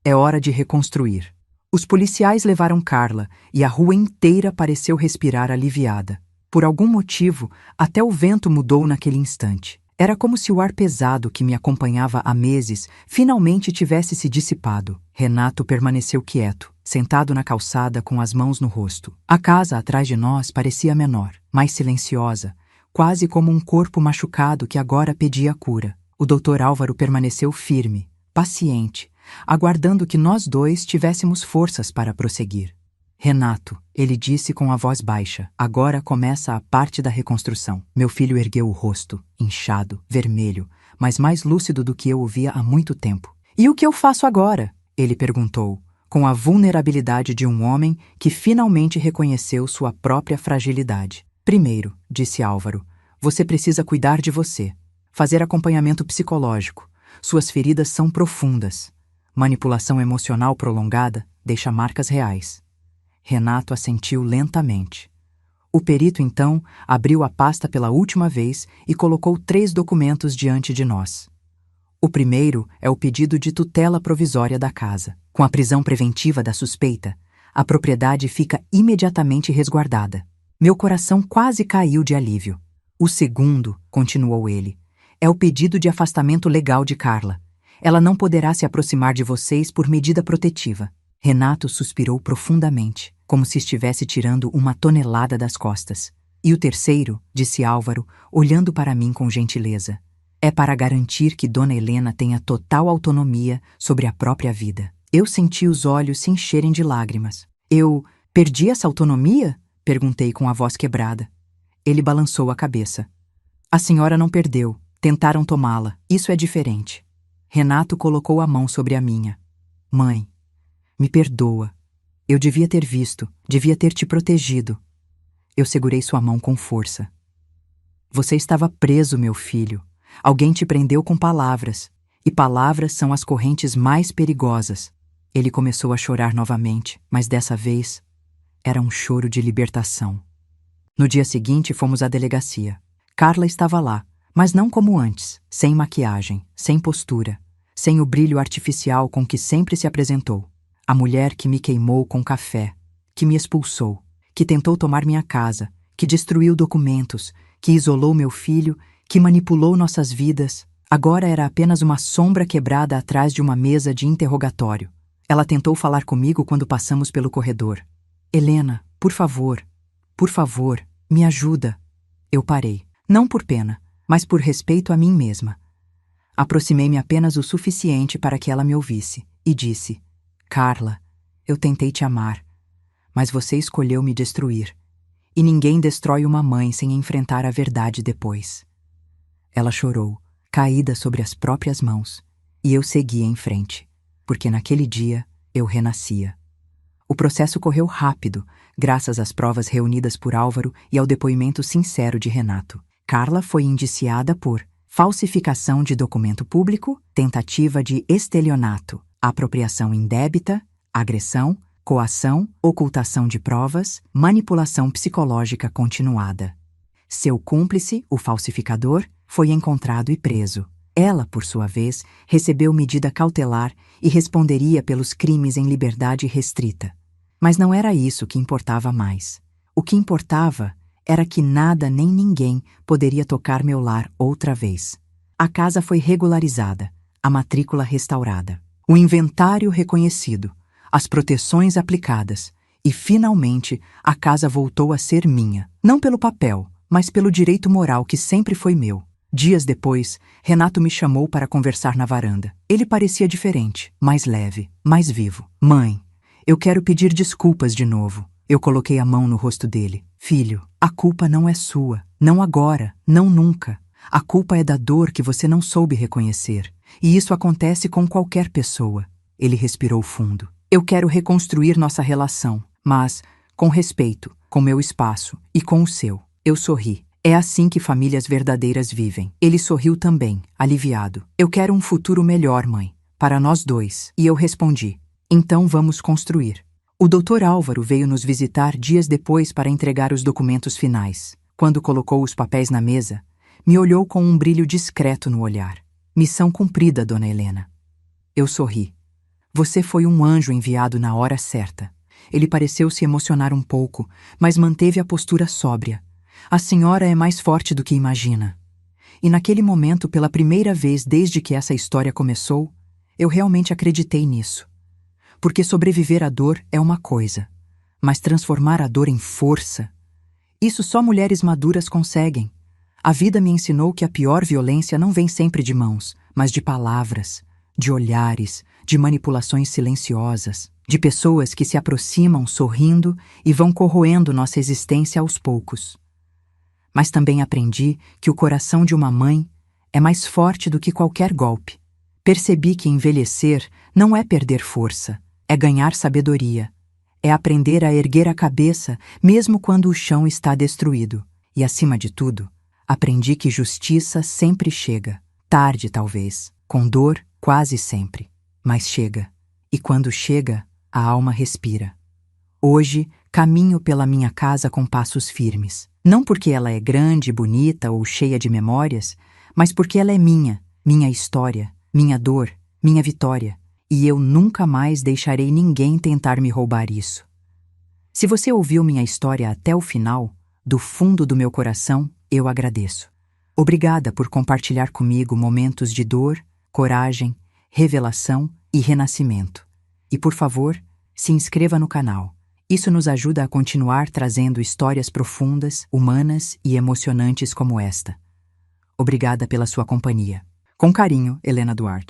[SPEAKER 1] é hora de reconstruir. Os policiais levaram Carla e a rua inteira pareceu respirar aliviada. Por algum motivo, até o vento mudou naquele instante. Era como se o ar pesado que me acompanhava há meses finalmente tivesse se dissipado. Renato permaneceu quieto, sentado na calçada com as mãos no rosto. A casa atrás de nós parecia menor, mais silenciosa, quase como um corpo machucado que agora pedia cura. O Dr. Álvaro permaneceu firme, paciente, aguardando que nós dois tivéssemos forças para prosseguir. Renato, ele disse com a voz baixa, agora começa a parte da reconstrução. Meu filho ergueu o rosto, inchado, vermelho, mas mais lúcido do que eu o via há muito tempo. E o que eu faço agora? Ele perguntou, com a vulnerabilidade de um homem que finalmente reconheceu sua própria fragilidade. Primeiro, disse Álvaro, você precisa cuidar de você, fazer acompanhamento psicológico. Suas feridas são profundas. Manipulação emocional prolongada deixa marcas reais. Renato assentiu lentamente. O perito, então, abriu a pasta pela última vez e colocou 3 documentos diante de nós. O primeiro é o pedido de tutela provisória da casa. Com a prisão preventiva da suspeita, a propriedade fica imediatamente resguardada. Meu coração quase caiu de alívio. O segundo, continuou ele, é o pedido de afastamento legal de Carla. Ela não poderá se aproximar de vocês por medida protetiva. Renato suspirou profundamente, como se estivesse tirando uma tonelada das costas. E o terceiro, disse Álvaro, olhando para mim com gentileza, é para garantir que Dona Helena tenha total autonomia sobre a própria vida. Eu senti os olhos se encherem de lágrimas. Eu perdi essa autonomia? Perguntei com a voz quebrada. Ele balançou a cabeça. A senhora não perdeu. Tentaram tomá-la. Isso é diferente. Renato colocou a mão sobre a minha. Mãe, me perdoa. Eu devia ter visto, devia ter te protegido. Eu segurei sua mão com força. Você estava preso, meu filho. Alguém te prendeu com palavras. E palavras são as correntes mais perigosas. Ele começou a chorar novamente, mas dessa vez era um choro de libertação. No dia seguinte fomos à delegacia. Carla estava lá, mas não como antes, sem maquiagem, sem postura, sem o brilho artificial com que sempre se apresentou. A mulher que me queimou com café, que me expulsou, que tentou tomar minha casa, que destruiu documentos, que isolou meu filho, que manipulou nossas vidas, agora era apenas uma sombra quebrada atrás de uma mesa de interrogatório. Ela tentou falar comigo quando passamos pelo corredor. Helena, por favor, me ajuda. Eu parei, não por pena, mas por respeito a mim mesma. Aproximei-me apenas o suficiente para que ela me ouvisse. e disse: Carla, eu tentei te amar, mas você escolheu me destruir. E ninguém destrói uma mãe sem enfrentar a verdade depois. Ela chorou, caída sobre as próprias mãos, e eu segui em frente, porque naquele dia eu renascia. O processo correu rápido, graças às provas reunidas por Álvaro e ao depoimento sincero de Renato. Carla foi indiciada por falsificação de documento público, tentativa de estelionato, apropriação indébita, agressão, coação, ocultação de provas, manipulação psicológica continuada. Seu cúmplice, o falsificador, foi encontrado e preso. Ela, por sua vez, recebeu medida cautelar e responderia pelos crimes em liberdade restrita. Mas não era isso que importava mais. O que importava era que nada nem ninguém poderia tocar meu lar outra vez. A casa foi regularizada, a matrícula restaurada, o inventário reconhecido, as proteções aplicadas, e finalmente a casa voltou a ser minha, não pelo papel, mas pelo direito moral que sempre foi meu. Dias depois, Renato me chamou para conversar na varanda. Ele parecia diferente, mais leve, mais vivo. Mãe, eu quero pedir desculpas de novo. Eu coloquei a mão no rosto dele. Filho, a culpa não é sua. Não agora, não nunca. A culpa é da dor que você não soube reconhecer. E isso acontece com qualquer pessoa. Ele respirou fundo. Eu quero reconstruir nossa relação, mas com respeito, com meu espaço e com o seu. Eu sorri. É assim que famílias verdadeiras vivem. Ele sorriu também, aliviado. Eu quero um futuro melhor, mãe, para nós dois. E eu respondi: então vamos construir. O Dr. Álvaro veio nos visitar dias depois para entregar os documentos finais. Quando colocou os papéis na mesa, me olhou com um brilho discreto no olhar. Missão cumprida, dona Helena. Eu sorri. Você foi um anjo enviado na hora certa. Ele pareceu se emocionar um pouco, mas manteve a postura sóbria. A senhora é mais forte do que imagina. E naquele momento, pela primeira vez desde que essa história começou, eu realmente acreditei nisso. Porque sobreviver à dor é uma coisa, mas transformar a dor em força, isso só mulheres maduras conseguem. A vida me ensinou que a pior violência não vem sempre de mãos, mas de palavras, de olhares, de manipulações silenciosas, de pessoas que se aproximam sorrindo e vão corroendo nossa existência aos poucos. Mas também aprendi que o coração de uma mãe é mais forte do que qualquer golpe. Percebi que envelhecer não é perder força, é ganhar sabedoria, é aprender a erguer a cabeça mesmo quando o chão está destruído. E, acima de tudo, aprendi que justiça sempre chega, tarde talvez, com dor quase sempre, mas chega. E quando chega, a alma respira. Hoje, caminho pela minha casa com passos firmes. Não porque ela é grande, bonita ou cheia de memórias, mas porque ela é minha história, minha dor, minha vitória. E eu nunca mais deixarei ninguém tentar me roubar isso. Se você ouviu minha história até o final, do fundo do meu coração, eu agradeço. Obrigada por compartilhar comigo momentos de dor, coragem, revelação e renascimento. E por favor, se inscreva no canal. Isso nos ajuda a continuar trazendo histórias profundas, humanas e emocionantes como esta. Obrigada pela sua companhia. Com carinho, Helena Duarte.